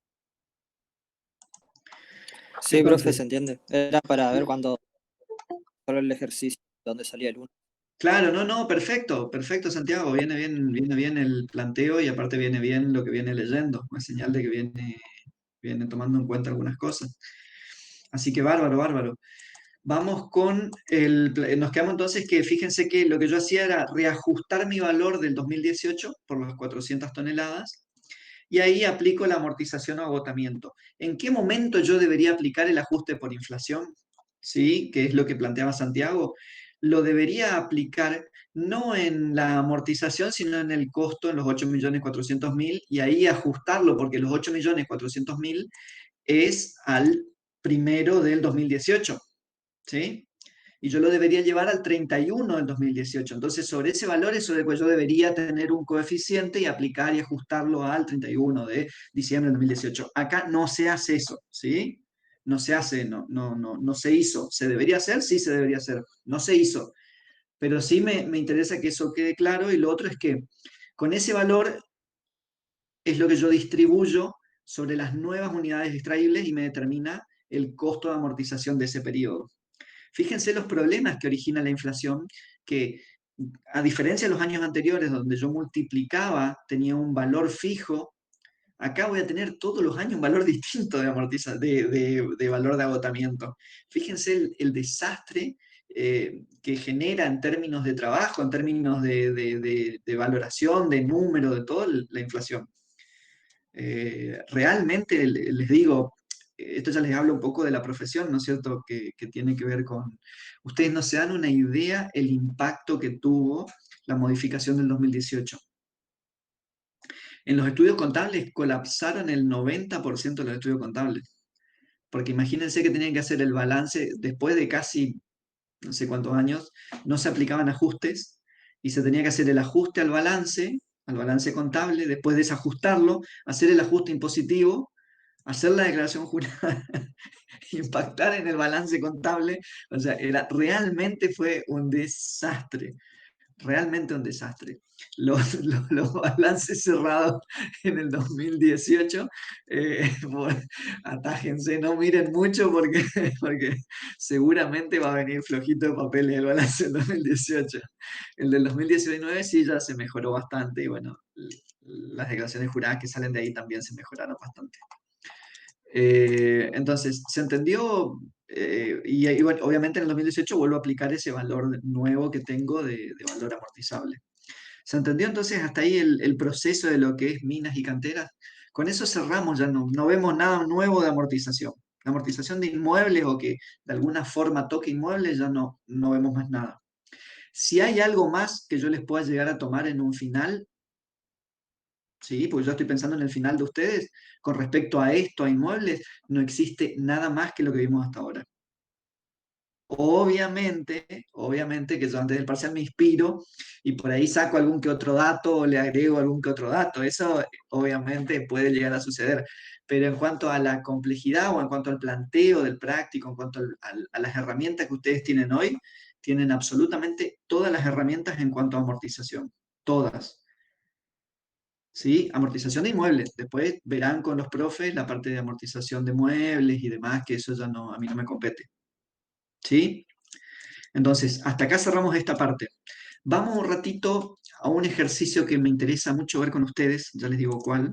S4: Sí, profe, se
S1: Entonces,
S4: entiende. Era para ver cuándo solo el ejercicio, dónde salía el uno.
S1: claro, no, no, perfecto, perfecto, Santiago, viene bien el planteo y aparte viene bien lo que viene leyendo, una señal de que viene tomando en cuenta algunas cosas. Así que bárbaro, bárbaro. Vamos con nos quedamos entonces que fíjense que lo que yo hacía era reajustar mi valor del 2018 por las 400 toneladas y ahí aplico la amortización o agotamiento. ¿En qué momento yo debería aplicar el ajuste por inflación? ¿Sí? Que es lo que planteaba Santiago. Lo debería aplicar no en la amortización, sino en el costo, en los 8.400.000, y ahí ajustarlo, porque los 8.400.000 es al primero del 2018. ¿Sí? Y yo lo debería llevar al 31 del 2018. Entonces, sobre ese valor es sobre el cual yo debería tener un coeficiente y aplicar y ajustarlo al 31 de diciembre del 2018. Acá no se hace eso, ¿sí? No se hace, no se hizo. ¿Se debería hacer? Sí, se debería hacer. No se hizo. Pero sí me interesa que eso quede claro. Y lo otro es que con ese valor es lo que yo distribuyo sobre las nuevas unidades extraíbles y me determina el costo de amortización de ese periodo. Fíjense los problemas que origina la inflación, que a diferencia de los años anteriores donde yo multiplicaba, tenía un valor fijo, acá voy a tener todos los años un valor distinto de, de valor de agotamiento. Fíjense el desastre que genera en términos de trabajo, en términos de valoración, de número, de todo la inflación. Realmente les digo, esto ya les hablo un poco de la profesión, ¿no es cierto?, que tiene que ver con... Ustedes no se dan una idea el impacto que tuvo la modificación del 2018. En los estudios contables colapsaron el 90% de los estudios contables, porque imagínense que tenían que hacer el balance después de casi no sé cuántos años, no se aplicaban ajustes y se tenía que hacer el ajuste al balance contable, después desajustarlo, hacer el ajuste impositivo, hacer la declaración jurada, impactar en el balance contable. O sea, realmente fue un desastre, realmente un desastre. Los balances cerrados en el 2018, bueno, atájense, no miren mucho porque, porque seguramente va a venir flojito de papeles el balance del 2018. El del 2019 sí ya se mejoró bastante y bueno, las declaraciones juradas que salen de ahí también se mejoraron bastante. Entonces, ¿se entendió? Y bueno, obviamente en el 2018 vuelvo a aplicar ese valor nuevo que tengo de valor amortizable. ¿Se entendió entonces hasta ahí el proceso de lo que es minas y canteras? Con eso cerramos, ya no vemos nada nuevo de amortización. La amortización de inmuebles o que de alguna forma toque inmuebles, ya no vemos más nada. Si hay algo más que yo les pueda llegar a tomar en un final, sí, porque yo estoy pensando en el final de ustedes, con respecto a esto, a inmuebles, no existe nada más que lo que vimos hasta ahora. Obviamente que yo antes del parcial me inspiro y por ahí saco algún que otro dato o le agrego algún que otro dato. Eso obviamente puede llegar a suceder. Pero en cuanto a la complejidad o en cuanto al planteo del práctico, en cuanto a las herramientas que ustedes tienen hoy, tienen absolutamente todas las herramientas en cuanto a amortización. Todas. ¿Sí? Amortización de inmuebles. Después verán con los profes la parte de amortización de muebles y demás, que eso ya no, a mí no me compete. ¿Sí? Entonces, hasta acá cerramos esta parte. Vamos un ratito a un ejercicio que me interesa mucho ver con ustedes, ya les digo cuál,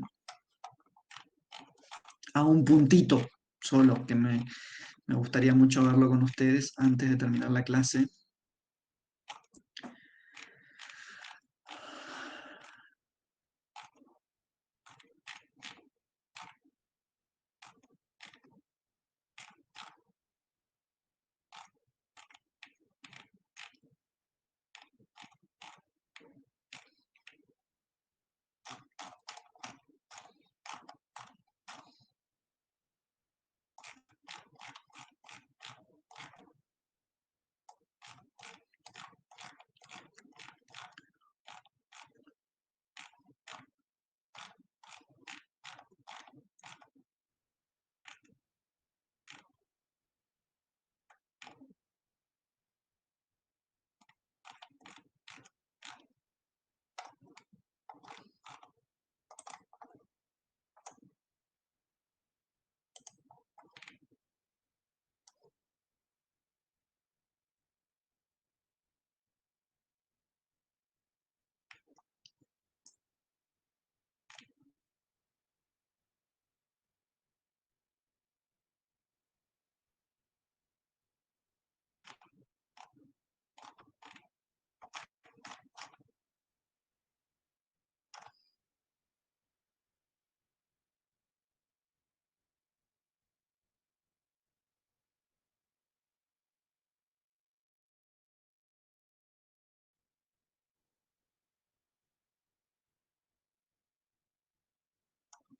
S1: a un puntito solo, que me gustaría mucho verlo con ustedes antes de terminar la clase.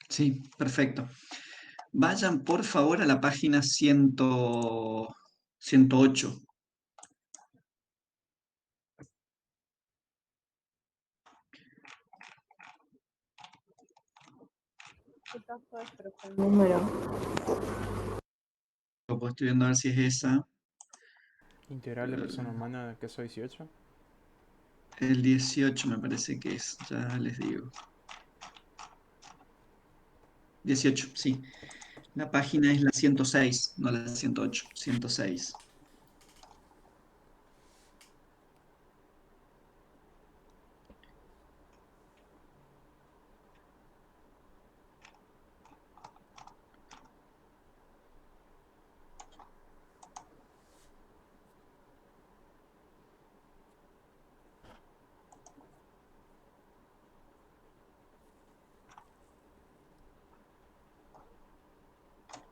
S1: Sí, perfecto. Vayan por favor a la página 108.
S2: ¿Qué tazo es? Pero el número.
S1: Pues estoy viendo a ver si es esa.
S3: Integral de persona humana, caso 18.
S1: El 18 me parece que es, ya les digo. 18, sí. La página es la 106, no la 108, 106.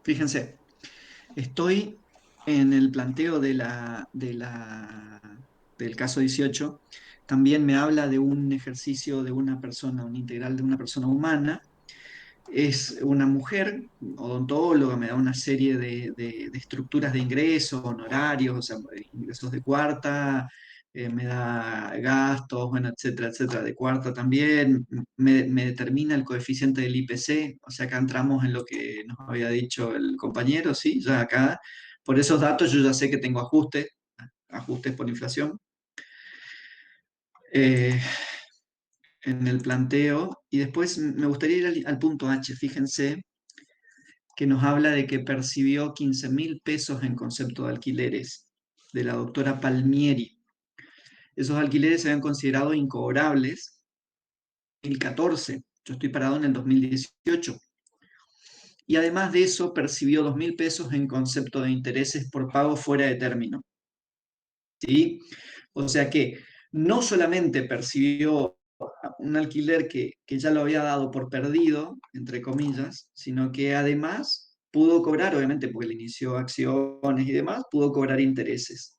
S1: Fíjense, estoy en el planteo del caso 18. También me habla de un ejercicio de una persona, un integral de una persona humana. Es una mujer odontóloga, me da una serie de estructuras de ingresos, honorarios, o sea, ingresos de cuarta, me da gastos, bueno, etcétera, etcétera, de cuarta también, me determina el coeficiente del IPC, o sea, acá entramos en lo que nos había dicho el compañero, ¿sí? Ya acá, por esos datos yo ya sé que tengo ajustes por inflación. Eh, en el planteo, y después me gustaría ir al punto H, fíjense que nos habla de que percibió 15.000 pesos en concepto de alquileres de la doctora Palmieri. Esos alquileres se habían considerado incobrables en el 2014. Yo estoy parado en el 2018. Y además de eso, percibió 2.000 pesos en concepto de intereses por pago fuera de término. ¿Sí? O sea que no solamente percibió un alquiler que ya lo había dado por perdido, entre comillas, sino que además pudo cobrar, obviamente porque le inició acciones y demás, pudo cobrar intereses.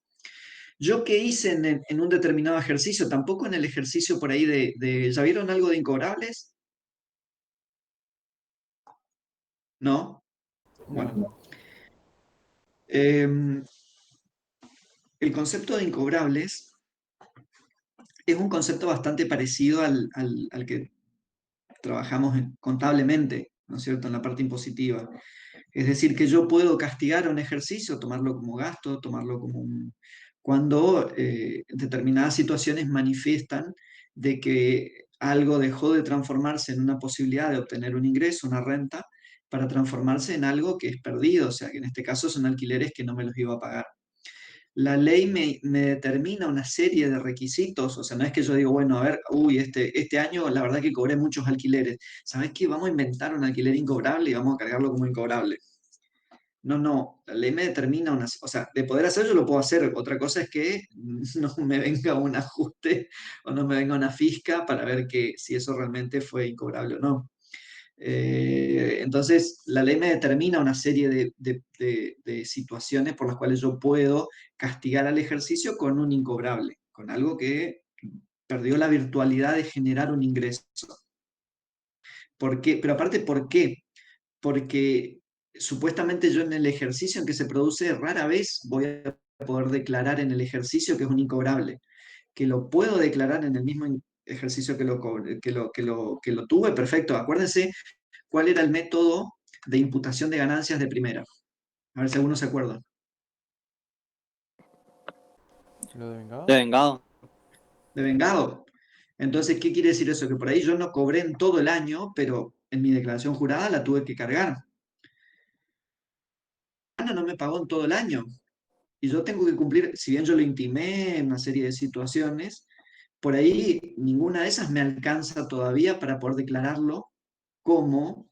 S1: Yo qué hice en un determinado ejercicio, tampoco en el ejercicio por ahí ¿ya vieron algo de incobrables? ¿No?
S3: No,
S1: Bueno, eh, el concepto de incobrables es un concepto bastante parecido al que trabajamos contablemente, ¿no es cierto?, en la parte impositiva. Es decir, que yo puedo castigar un ejercicio, tomarlo como gasto, tomarlo como cuando determinadas situaciones manifiestan de que algo dejó de transformarse en una posibilidad de obtener un ingreso, una renta, para transformarse en algo que es perdido, o sea, que en este caso son alquileres que no me los iba a pagar. La ley me determina una serie de requisitos, o sea, no es que yo digo, bueno, a ver, uy, este año la verdad que cobré muchos alquileres. ¿Sabes qué? Vamos a inventar un alquiler incobrable y vamos a cargarlo como incobrable. No, no, la ley me determina o sea, de poder hacer yo lo puedo hacer. Otra cosa es que no me venga un ajuste o no me venga una fisca para ver que si eso realmente fue incobrable o no. Entonces, la ley me determina una serie de situaciones por las cuales yo puedo castigar al ejercicio con un incobrable, con algo que perdió la virtualidad de generar un ingreso. ¿Por qué? Pero aparte, ¿por qué? Porque supuestamente yo en el ejercicio en que se produce rara vez voy a poder declarar en el ejercicio que es un incobrable, que lo puedo declarar en el mismo ejercicio que lo tuve, perfecto. Acuérdense cuál era el método de imputación de ganancias de primera. A ver si alguno se acuerda.
S3: ¿lo de vengado?
S4: De vengado.
S1: De vengado. Entonces, ¿qué quiere decir eso? Que por ahí yo no cobré en todo el año, pero en mi declaración jurada la tuve que cargar. Ana no me pagó en todo el año. Y yo tengo que cumplir, si bien yo lo intimé en una serie de situaciones, por ahí ninguna de esas me alcanza todavía para poder declararlo como.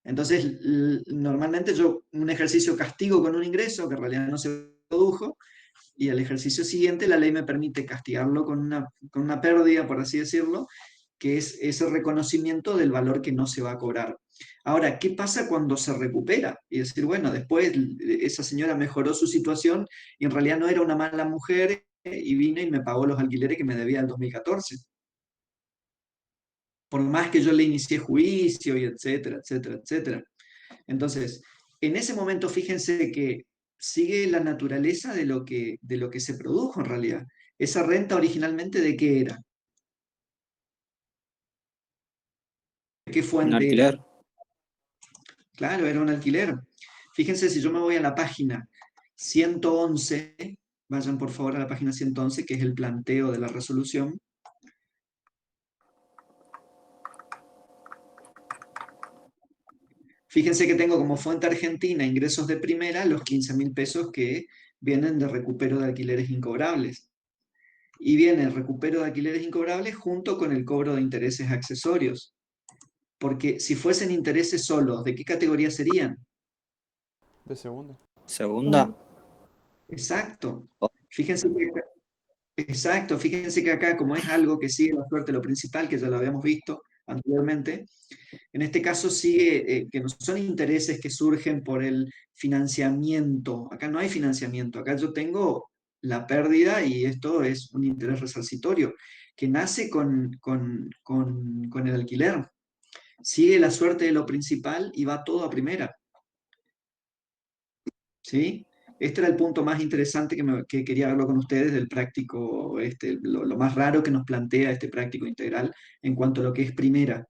S1: Entonces, normalmente yo un ejercicio castigo con un ingreso que en realidad no se produjo, y al ejercicio siguiente la ley me permite castigarlo con una pérdida, por así decirlo, que es ese reconocimiento del valor que no se va a cobrar. Ahora, ¿qué pasa cuando se recupera? Y decir, bueno, después esa señora mejoró su situación y en realidad no era una mala mujer y vino y me pagó los alquileres que me debía el 2014. por más que yo le inicié juicio y etcétera, etcétera, etcétera. Entonces, en ese momento fíjense que sigue la naturaleza de lo que se produjo en realidad. Esa renta originalmente, ¿de qué era? ¿Qué
S4: Un
S1: fuente era?
S4: alquiler.
S1: Claro, era un alquiler. Fíjense, si yo me voy a la página 111, vayan por favor a la página 111, que es el planteo de la resolución. Fíjense que tengo como fuente argentina ingresos de primera los 15.000 pesos que vienen de recupero de alquileres incobrables. Y viene el recupero de alquileres incobrables junto con el cobro de intereses accesorios. Porque si fuesen intereses solos, ¿de qué categoría serían?
S3: De segunda.
S4: Segunda.
S1: Exacto.
S4: Oh,
S1: Fíjense que Exacto, fíjense que acá, como es algo que sigue la suerte, lo principal, que ya lo habíamos visto anteriormente, en este caso sigue que no son intereses que surgen por el financiamiento. Acá no hay financiamiento, acá yo tengo la pérdida y esto es un interés resarcitorio que nace con el alquiler. Sigue la suerte de lo principal y va todo a primera. ¿Sí? Este era el punto más interesante que quería verlo con ustedes del práctico, lo más raro que nos plantea este práctico integral en cuanto a lo que es primera.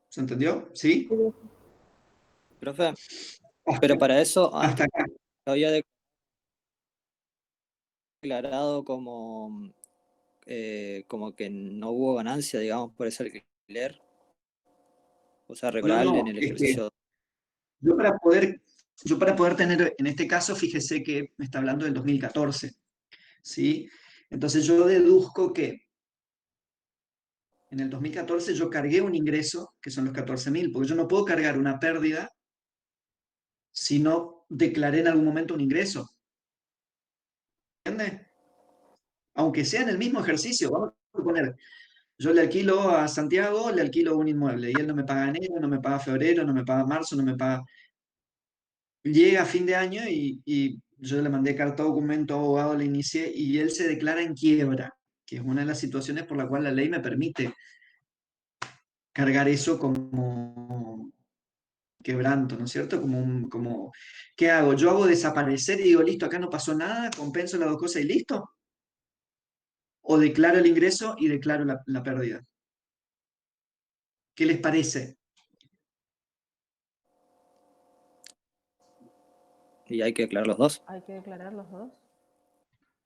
S1: ¿Se entendió? ¿Sí?
S4: profe,
S1: Hasta,
S4: pero para eso
S1: hasta
S4: antes
S1: acá.
S4: había declarado como que no hubo ganancia, digamos, por ese alquiler. O sea,
S1: No,
S4: regular en
S1: no,
S4: el ejercicio.
S1: yo para poder, yo para poder tener, en este caso, fíjese que me está hablando del 2014, ¿sí? Entonces yo deduzco que en el 2014 yo cargué un ingreso, que son los 14.000, porque yo no puedo cargar una pérdida si no declaré en algún momento un ingreso. ¿Entiendes? Aunque sea en el mismo ejercicio, vamos a poner, yo le alquilo a Santiago, le alquilo un inmueble y él no me paga enero, no me paga febrero, no me paga marzo, no me paga. Llega a fin de año y yo le mandé carta documento a abogado, le inicié y él se declara en quiebra, que es una de las situaciones por la cual la ley me permite cargar eso como quebranto, ¿no es cierto? ¿Qué hago? Yo hago desaparecer y digo, listo, acá no pasó nada, compenso las dos cosas y listo. O declaro el ingreso y declaro la pérdida. ¿Qué les parece?
S4: Y hay que declarar los dos.
S2: Hay que declarar los dos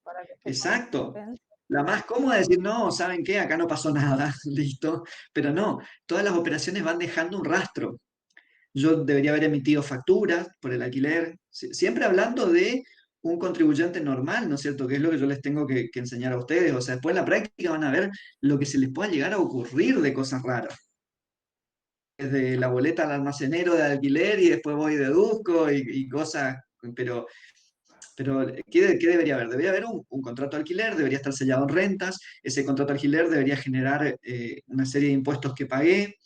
S2: para que se
S1: Exacto.
S2: compense.
S1: La más cómoda es decir, no, ¿saben qué? Acá no pasó nada, listo. Pero no, todas las operaciones van dejando un rastro. Yo debería haber emitido facturas por el alquiler, siempre hablando de un contribuyente normal, ¿no es cierto? Que es lo que yo les tengo que enseñar a ustedes. O sea, después en la práctica van a ver lo que se les pueda llegar a ocurrir de cosas raras. Desde la boleta al almacenero de alquiler y después voy y deduzco y cosas, pero Pero, ¿qué debería haber? Debería haber un contrato de alquiler, debería estar sellado en rentas, ese contrato de alquiler debería generar una serie de impuestos que pagué,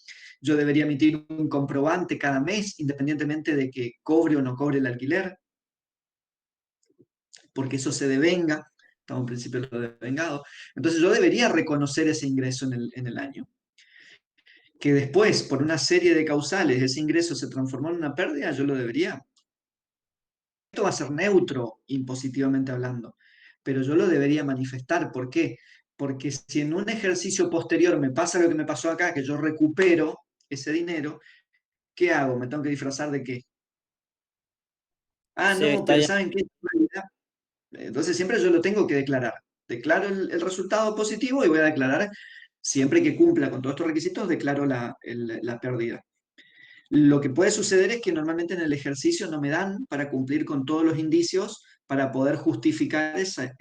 S1: yo debería emitir un comprobante cada mes, independientemente de que cobre o no cobre el alquiler, porque eso se devenga, estamos en principio de lo devengado. Entonces yo debería reconocer ese ingreso en el año. Que después, por una serie de causales, ese ingreso se transformó en una pérdida, yo lo debería. Esto va a ser neutro, impositivamente hablando, pero yo lo debería manifestar. ¿Por qué? Porque si en un ejercicio posterior me pasa lo que me pasó acá, que yo recupero ese dinero, ¿qué hago? ¿Me tengo que disfrazar de qué? Ah,
S4: Sí,
S1: no,
S4: está
S1: pero
S4: bien.
S1: ¿saben qué? Entonces siempre yo lo tengo que declarar. Declaro el resultado positivo y voy a declarar, siempre que cumpla con todos estos requisitos, declaro la pérdida. Lo que puede suceder es que normalmente en el ejercicio no me dan para cumplir con todos los indicios para poder justificar esa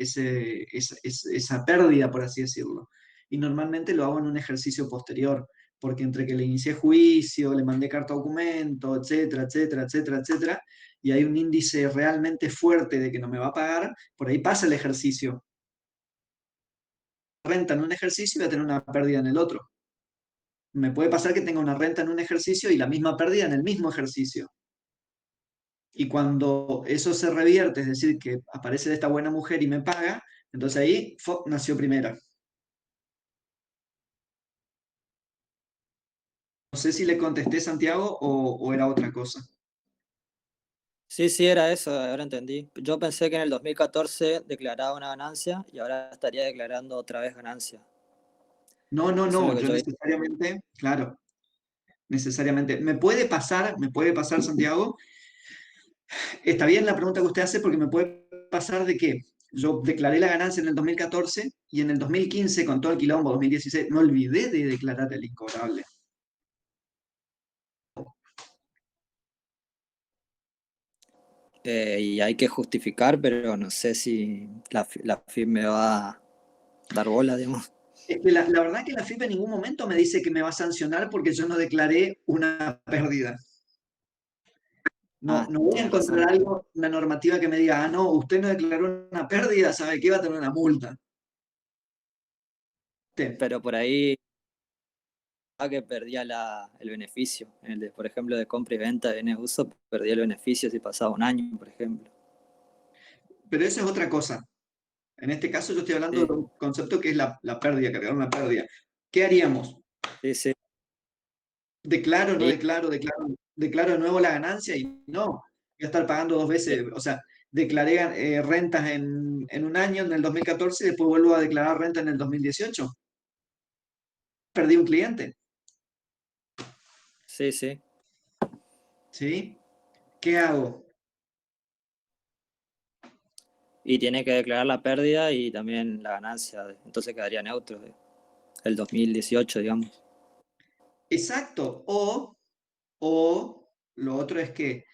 S1: pérdida, por así decirlo. Y normalmente lo hago en un ejercicio posterior, porque entre que le inicié juicio, le mandé carta documento, etcétera, etcétera, etcétera, etcétera, y hay un índice realmente fuerte de que no me va a pagar, por ahí pasa el ejercicio. Renta en un ejercicio y voy a tener una pérdida en el otro. Me puede pasar que tenga una renta en un ejercicio y la misma pérdida en el mismo ejercicio. Y cuando eso se revierte, es decir, que aparece esta buena mujer y me paga, entonces ahí nació Primera. No sé si le contesté, Santiago, o era otra cosa.
S4: Sí, sí, era eso, ahora entendí. Yo pensé que en el 2014 declaraba una ganancia y ahora estaría declarando otra vez ganancia.
S1: No, no,
S4: Eso es lo
S1: no,
S4: que
S1: yo
S4: yo...
S1: necesariamente, claro, necesariamente. Me puede pasar, Santiago. Está bien la pregunta que usted hace porque me puede pasar de que yo declaré la ganancia en el 2014 y en el 2015, con todo el quilombo 2016, me olvidé de declarar el incobrable.
S4: y hay que justificar, pero no sé si la FIP me va a dar bola, digamos.
S1: Es que la verdad que la FIP en ningún momento me dice que me va a sancionar porque yo no declaré una pérdida. No,
S4: Ah,
S1: no voy a
S4: tienes
S1: encontrar
S4: razón.
S1: algo, una normativa que me diga, ah, no, usted no declaró una pérdida, ¿sabe qué? Va a tener una multa. ¿Viste?
S4: Pero por ahí que perdía el beneficio. Por ejemplo, de compra y venta de bienes de uso, perdía el beneficio si pasaba un año, por ejemplo.
S1: Pero eso es otra cosa. En este caso yo estoy hablando de
S4: Sí,
S1: un concepto que es la pérdida, cargar una pérdida. ¿Qué haríamos?
S4: sí, sí.
S1: ¿Declaro, no
S4: Sí,
S1: declaro, declaro de nuevo la ganancia? Y no, voy a estar pagando dos veces. O sea, declaré rentas en un año, en el 2014, y después vuelvo a declarar renta en el 2018. Perdí un cliente,
S4: sí, sí.
S1: ¿sí? ¿Qué hago?
S4: Y tiene que declarar la pérdida y también la ganancia. Entonces quedaría neutro el 2018, digamos.
S1: Exacto. O lo otro es que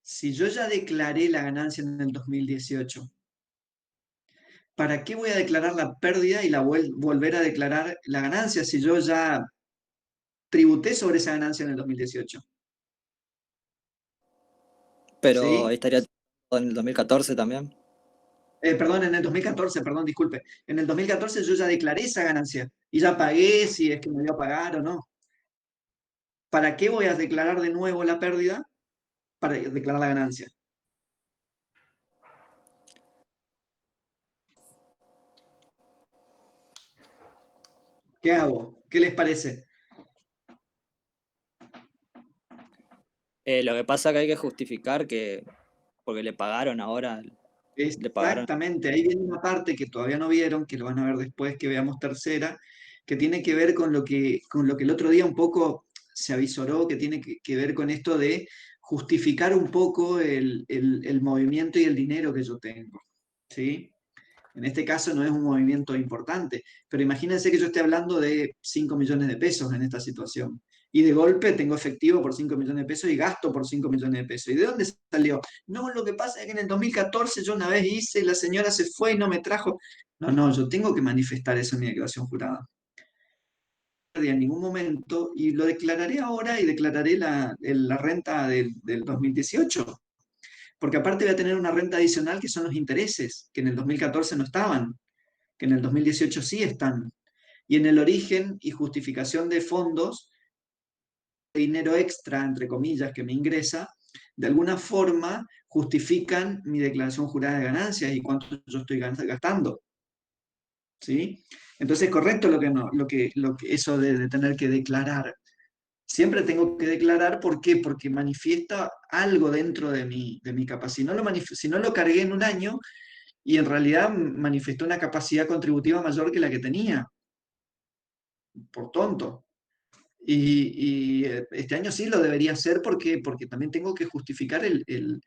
S1: si yo ya declaré la ganancia en el 2018, ¿para qué voy a declarar la pérdida y volver a declarar la ganancia si yo ya tributé sobre esa ganancia en el 2018?
S4: Pero ahí
S1: ¿Sí?
S4: estaría en el 2014 también.
S1: Perdón, en el 2014, perdón, disculpe. En el 2014 yo ya declaré esa ganancia y ya pagué si es que me dio a pagar o no. ¿Para qué voy a declarar de nuevo la pérdida? Para declarar la ganancia. ¿Qué hago? ¿Qué les parece?
S4: Lo que pasa es que hay que justificar porque le pagaron ahora, le pagaron.
S1: Exactamente, ahí viene una parte que todavía no vieron, que lo van a ver después que veamos tercera, que tiene que ver con lo que el otro día un poco se avisoró, que tiene que ver con esto de justificar un poco el movimiento y el dinero que yo tengo. ¿Sí? En este caso no es un movimiento importante, pero imagínense que yo esté hablando de 5 millones de pesos en esta situación. Y de golpe tengo efectivo por 5 millones de pesos y gasto por 5 millones de pesos. ¿Y de dónde salió? No, lo que pasa es que en el 2014 yo una vez hice, la señora se fue y no me trajo. No, no, yo tengo que manifestar eso en mi declaración jurada. En ningún momento, y lo declararé ahora y declararé la renta del 2018, porque aparte voy a tener una renta adicional que son los intereses, que en el 2014 no estaban, que en el 2018 sí están. Y en el origen y justificación de fondos, dinero extra, entre comillas, que me ingresa, de alguna forma justifican mi declaración jurada de ganancias y cuánto yo estoy gastando. ¿Sí? Entonces, correcto lo que no, eso de tener que declarar. Siempre tengo que declarar, ¿por qué? Porque manifiesta algo dentro de mi capacidad. Si no lo cargué en un año y en realidad manifestó una capacidad contributiva mayor que la que tenía, por tonto. Y este año sí lo debería hacer porque también tengo que justificar el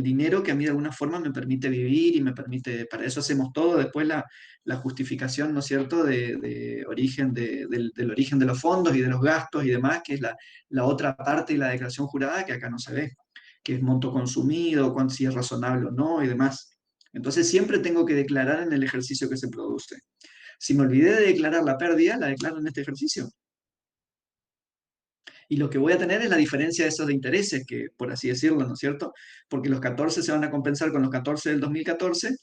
S1: dinero que a mí de alguna forma me permite vivir y me permite, para eso hacemos todo, después la justificación, ¿no es cierto?, de origen del origen de los fondos y de los gastos y demás, que es la otra parte y la declaración jurada que acá no se ve, que es monto consumido, cuánto, si es razonable o no y demás. Entonces siempre tengo que declarar en el ejercicio que se produce. Si me olvidé de declarar la pérdida, la declaro en este ejercicio. Y lo que voy a tener es la diferencia de esos de intereses, que por así decirlo, ¿no es cierto? Porque los 14 se van a compensar con los 14 del 2014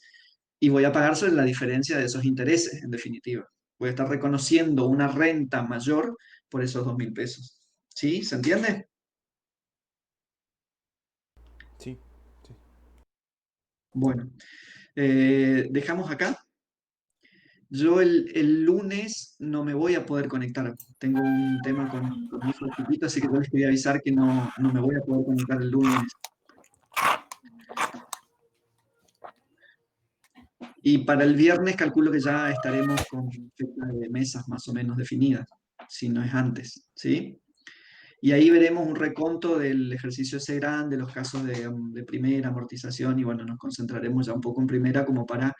S1: y voy a pagar sobre la diferencia de esos intereses, en definitiva. Voy a estar reconociendo una renta mayor por esos 2.000 pesos. ¿Sí? ¿Se entiende?
S3: Sí,
S1: Bueno, dejamos acá. Yo el lunes no me voy a poder conectar. Tengo un tema con mi hijo chiquito, así que yo les quería avisar que no me voy a poder conectar el lunes. Y para el viernes calculo que ya estaremos con fecha de mesas más o menos definidas, si no es antes, ¿sí? Y ahí veremos un reconto del ejercicio ese grande, los casos de primera amortización, y bueno, nos concentraremos ya un poco en primera como para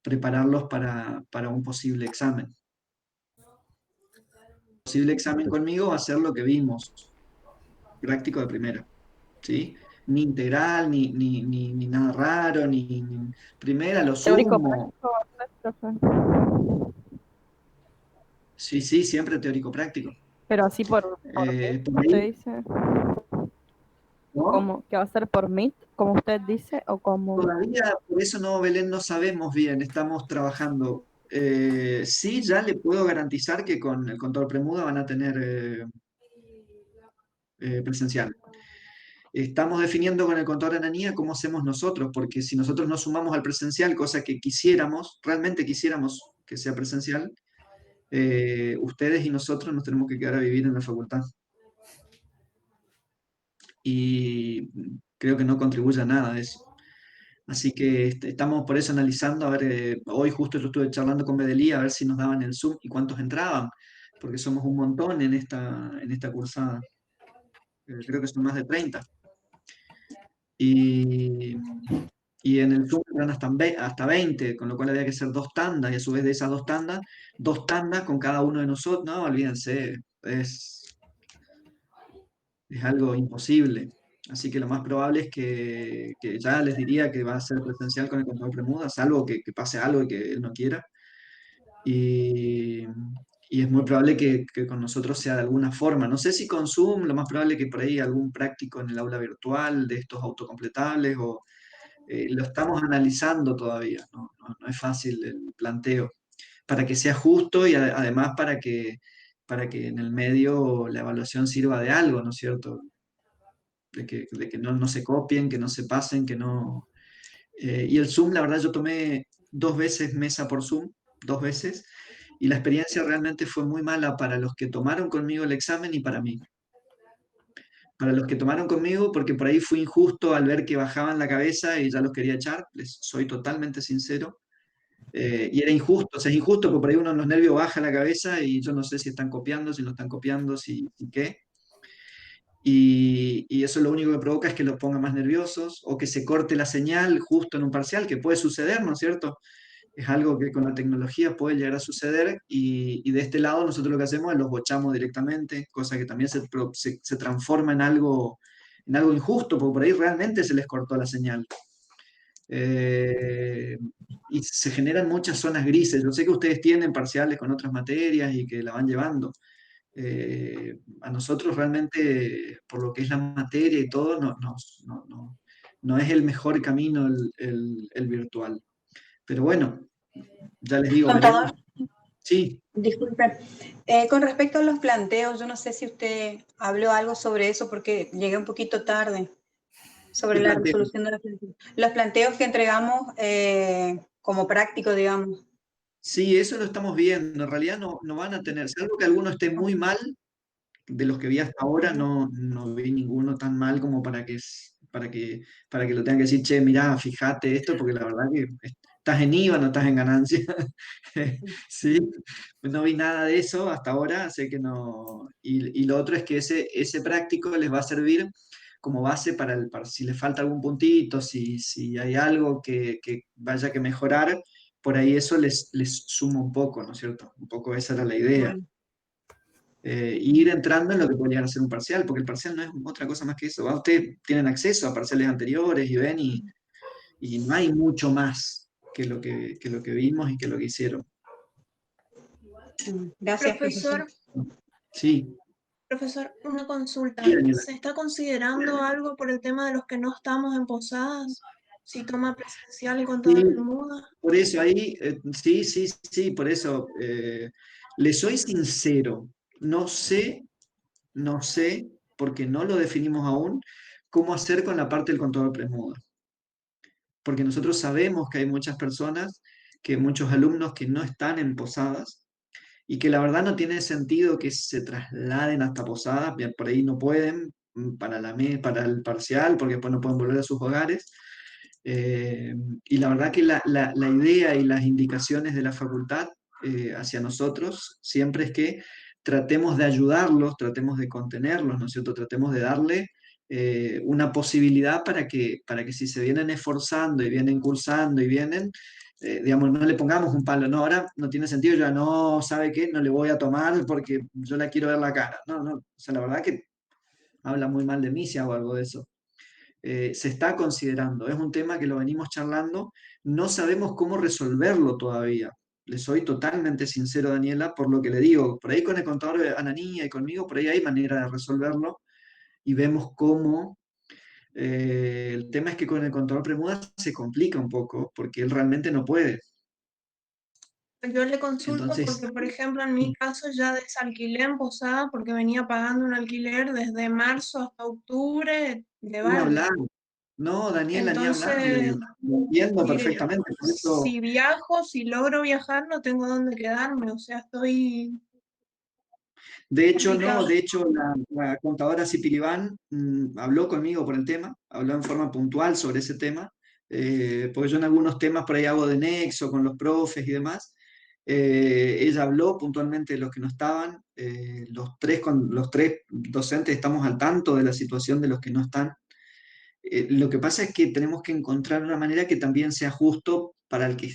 S1: prepararlos para un posible examen. El posible examen conmigo va a ser lo que vimos, práctico de primera, ¿sí? Ni integral, ni nada raro, ni primera, lo
S2: Teórico
S1: sumo.
S2: práctico, va a ser, profe.
S1: Sí, sí, siempre teórico práctico.
S2: Pero así por Meet,
S1: Por
S2: usted
S1: ahí,
S2: dice,
S1: ¿no?
S2: ¿cómo? ¿Que va a ser por Meet, como usted dice, o como?
S1: Todavía, por eso no, Belén, no sabemos bien, estamos trabajando. Sí, ya le puedo garantizar que con el contador Premuda van a tener presencial. Estamos definiendo con el contador Ananía cómo hacemos nosotros, porque si nosotros nos sumamos al presencial, cosa que quisiéramos, realmente quisiéramos que sea presencial, ustedes y nosotros nos tenemos que quedar a vivir en la facultad. Y creo que no contribuye a nada a eso. Así que estamos por eso analizando, a ver, hoy justo yo estuve charlando con Bedelí a ver si nos daban el Zoom y cuántos entraban, porque somos un montón en esta cursada. Creo que son más de 30. Y, y en el Zoom entran hasta 20, con lo cual había que hacer dos tandas, y a su vez de esas dos tandas con cada uno de nosotros. No, olvídense, es algo imposible. Así que lo más probable es que ya les diría que va a ser presencial con el contador Bermuda, salvo que pase algo y que él no quiera. Y, y es muy probable que con nosotros sea de alguna forma. No sé si con Zoom, lo más probable es que por ahí algún práctico en el aula virtual de estos autocompletables, o lo estamos analizando todavía, no es fácil el planteo, para que sea justo y además para que en el medio la evaluación sirva de algo, ¿no es cierto? De que no se copien, que no se pasen, que no... y el Zoom, la verdad, yo tomé 2 veces mesa por Zoom, 2 veces, y la experiencia realmente fue muy mala para los que tomaron conmigo el examen y para mí. Para los que tomaron conmigo, porque por ahí fui injusto al ver que bajaban la cabeza y ya los quería echar, les soy totalmente sincero. Y era injusto, o sea, es injusto porque por ahí uno en los nervios baja la cabeza y yo no sé si están copiando, si no están copiando, si qué. Y eso lo único que provoca es que los ponga más nerviosos o que se corte la señal justo en un parcial, que puede suceder, ¿no es cierto? Es algo que con la tecnología puede llegar a suceder, y de este lado nosotros lo que hacemos es los bochamos directamente, cosa que también se transforma en algo injusto, porque por ahí realmente se les cortó la señal. Eh, y se generan muchas zonas grises. Yo sé que ustedes tienen parciales con otras materias y que la van llevando. A nosotros realmente, por lo que es la materia y todo, no es el mejor camino el virtual. Pero bueno, ya les digo, veremos.
S5: Contador,
S1: Sí,
S5: disculpe. Con respecto a los planteos, yo no sé si usted habló algo sobre eso porque llegué un poquito tarde,
S1: ¿qué
S5: sobre la
S1: planteo?
S5: resolución de los planteos. Los planteos que entregamos como práctico, digamos.
S1: Sí, eso lo estamos viendo. En realidad no van a tener, salvo que alguno esté muy mal, de los que vi hasta ahora, no vi ninguno tan mal como para que lo tengan que decir, che, mirá, fíjate esto, porque la verdad que estás en IVA, no estás en ganancia. Sí, no vi nada de eso hasta ahora, sé que no. Y lo otro es que ese práctico les va a servir como base para si les falta algún puntito, si hay algo que vaya que mejorar, por ahí eso les suma un poco, ¿no es cierto? Un poco esa era la idea.
S5: Bueno,
S1: Ir entrando en lo que puede llegar a ser un parcial, porque el parcial no es otra cosa más que eso. Ustedes tienen acceso a parciales anteriores y ven, y no hay mucho más que lo que vimos y que lo que hicieron.
S5: gracias, profesor.
S6: Profesor,
S1: Sí,
S6: profesor, una
S1: sí,
S6: consulta.
S1: Daniela.
S6: ¿Se está considerando algo por el tema de los que no estamos en posadas? Si toma presencial el contador
S1: Sí,
S6: Bermuda.
S1: por eso ahí, sí, sí, sí, por eso, les soy sincero, no sé, porque no lo definimos aún, cómo hacer con la parte del contador premuda. porque nosotros sabemos que hay muchas personas, que muchos alumnos que no están en Posadas y que la verdad no tiene sentido que se trasladen hasta Posadas, bien, por ahí no pueden para el parcial, porque después no pueden volver a sus hogares. Eh, y la verdad que la idea y las indicaciones de la facultad hacia nosotros siempre es que tratemos de ayudarlos, tratemos de contenerlos, ¿no es cierto? Tratemos de darle una posibilidad para que si se vienen esforzando y vienen cursando y vienen, digamos, no le pongamos un palo, no, ahora no tiene sentido, ya no, ¿sabe qué? No le voy a tomar porque yo la quiero ver la cara. No, no, o sea, la verdad que habla muy mal de mí si hago algo de eso. Se está considerando, es un tema que lo venimos charlando, no sabemos cómo resolverlo todavía. Le soy totalmente sincero, Daniela, por lo que le digo, por ahí con el contador de Ananía y conmigo, por ahí hay manera de resolverlo y vemos cómo. El tema es que con el contador Premuda se complica un poco porque él realmente no puede.
S6: Yo le consulto
S1: Entonces,
S6: porque, por ejemplo, en mi caso ya desalquilé en Posada porque venía pagando un alquiler desde marzo hasta octubre de
S1: ni
S6: balde.
S1: hablar. No, Daniela, ni hablar.
S6: Entonces,
S1: Lo entiendo
S6: y
S1: perfectamente. Por eso,
S6: si viajo, si logro viajar, no tengo dónde quedarme. O sea, estoy
S1: de hecho, no,
S6: complicado.
S1: de hecho, la contadora Cipiribán habló conmigo por el tema, habló en forma puntual sobre ese tema, porque yo en algunos temas por ahí hago de nexo con los profes y demás. Ella habló puntualmente de los que no estaban, los tres docentes estamos al tanto de la situación de los que no están. Lo que pasa es que tenemos que encontrar una manera que también sea justo para el que...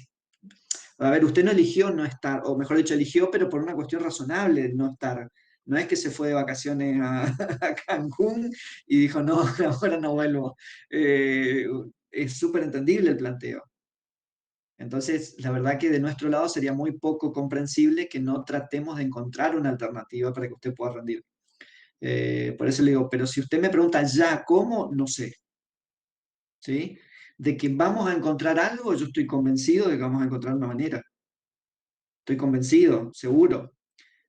S1: A ver, usted no eligió no estar, o mejor dicho, eligió, pero por una cuestión razonable de no estar. No es que se fue de vacaciones a, a Cancún y dijo, no, ahora no vuelvo. Eh, es súper entendible el planteo. Entonces, la verdad que de nuestro lado sería muy poco comprensible que no tratemos de encontrar una alternativa para que usted pueda rendir. Por eso le digo, pero si usted me pregunta ya cómo, no sé. ¿Sí? De que vamos a encontrar algo, yo estoy convencido de que vamos a encontrar una manera. Estoy convencido, seguro.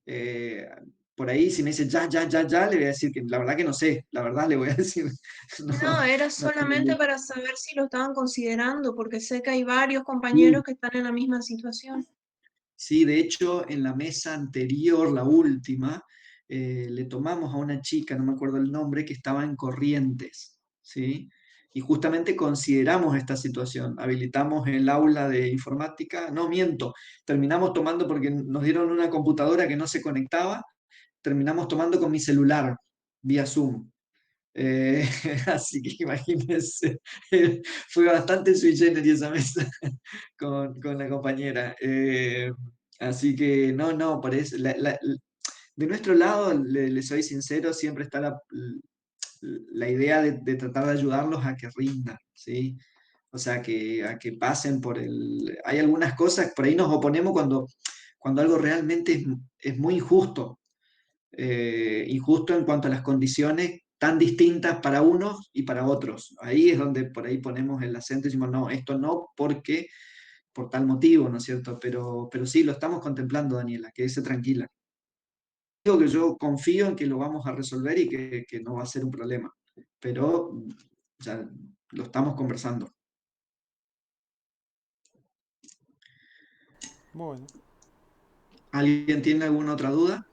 S1: Eh, por ahí, si me dice ya, le voy a decir que la verdad que no sé, la verdad le voy a decir,
S6: No,
S1: no,
S6: era
S1: no tengo
S6: solamente
S1: idea.
S6: para saber si lo estaban considerando, porque sé que hay varios
S1: Sí,
S6: compañeros que están en la misma situación.
S1: sí, de hecho, en la mesa anterior, la última, le tomamos a una chica, no me acuerdo el nombre, que estaba en Corrientes, ¿sí? Y justamente consideramos esta situación. Habilitamos el aula de informática, no miento, terminamos tomando porque nos dieron una computadora que no se conectaba, terminamos tomando con mi celular, vía Zoom. Eh, así que imagínense, fue bastante sui generis esa mesa con la compañera. Así que no, parece, de nuestro lado, le soy sincero, siempre está la idea de tratar de ayudarlos a que rindan, ¿sí? O sea, a que pasen por el... Hay algunas cosas, por ahí nos oponemos cuando algo realmente es muy injusto, injusto en cuanto a las condiciones tan distintas para unos y para otros. Ahí es donde por ahí ponemos el acento y decimos, no, esto no porque por tal motivo, ¿no es cierto? Pero sí, lo estamos contemplando, Daniela, quédese tranquila. Digo que yo confío en que lo vamos a resolver y que no va a ser un problema, pero ya lo estamos conversando.
S3: Bueno,
S1: ¿Alguien tiene alguna otra duda?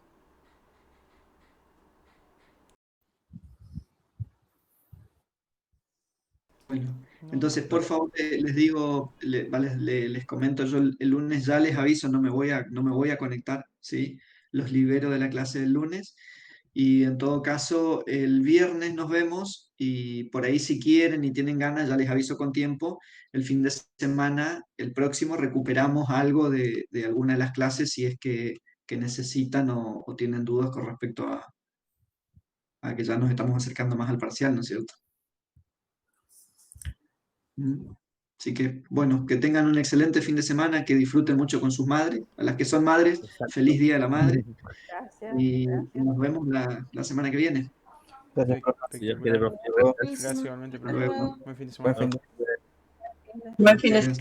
S1: Bueno,
S3: no,
S1: entonces, por favor, les digo, les comento, yo el lunes ya les aviso, no me voy a conectar, ¿sí? Los libero de la clase del lunes y en todo caso, el viernes nos vemos y por ahí si quieren y tienen ganas, ya les aviso con tiempo, el fin de semana, el próximo, recuperamos algo de alguna de las clases si es que necesitan o tienen dudas con respecto a que ya nos estamos acercando más al parcial, ¿no es cierto? Mm. Así que, bueno, que tengan un excelente fin de semana, que disfruten mucho con sus madres. A las que son madres, feliz
S7: Exacto.
S1: Día de la Madre.
S2: Gracias,
S1: Y
S2: gracias.
S1: nos vemos la semana que viene.
S7: Gracias,
S3: sí,
S7: profe. Si Dios quiere,
S3: espectacular.
S7: profe. Llegó.
S3: Gracias
S6: Buenísimo.
S3: igualmente,
S1: Hasta
S3: profe.
S1: luego.
S3: Buen fin de
S7: Buen
S3: semana.
S7: fin de
S2: Gracias.
S5: Buen fin de
S1: Gracias.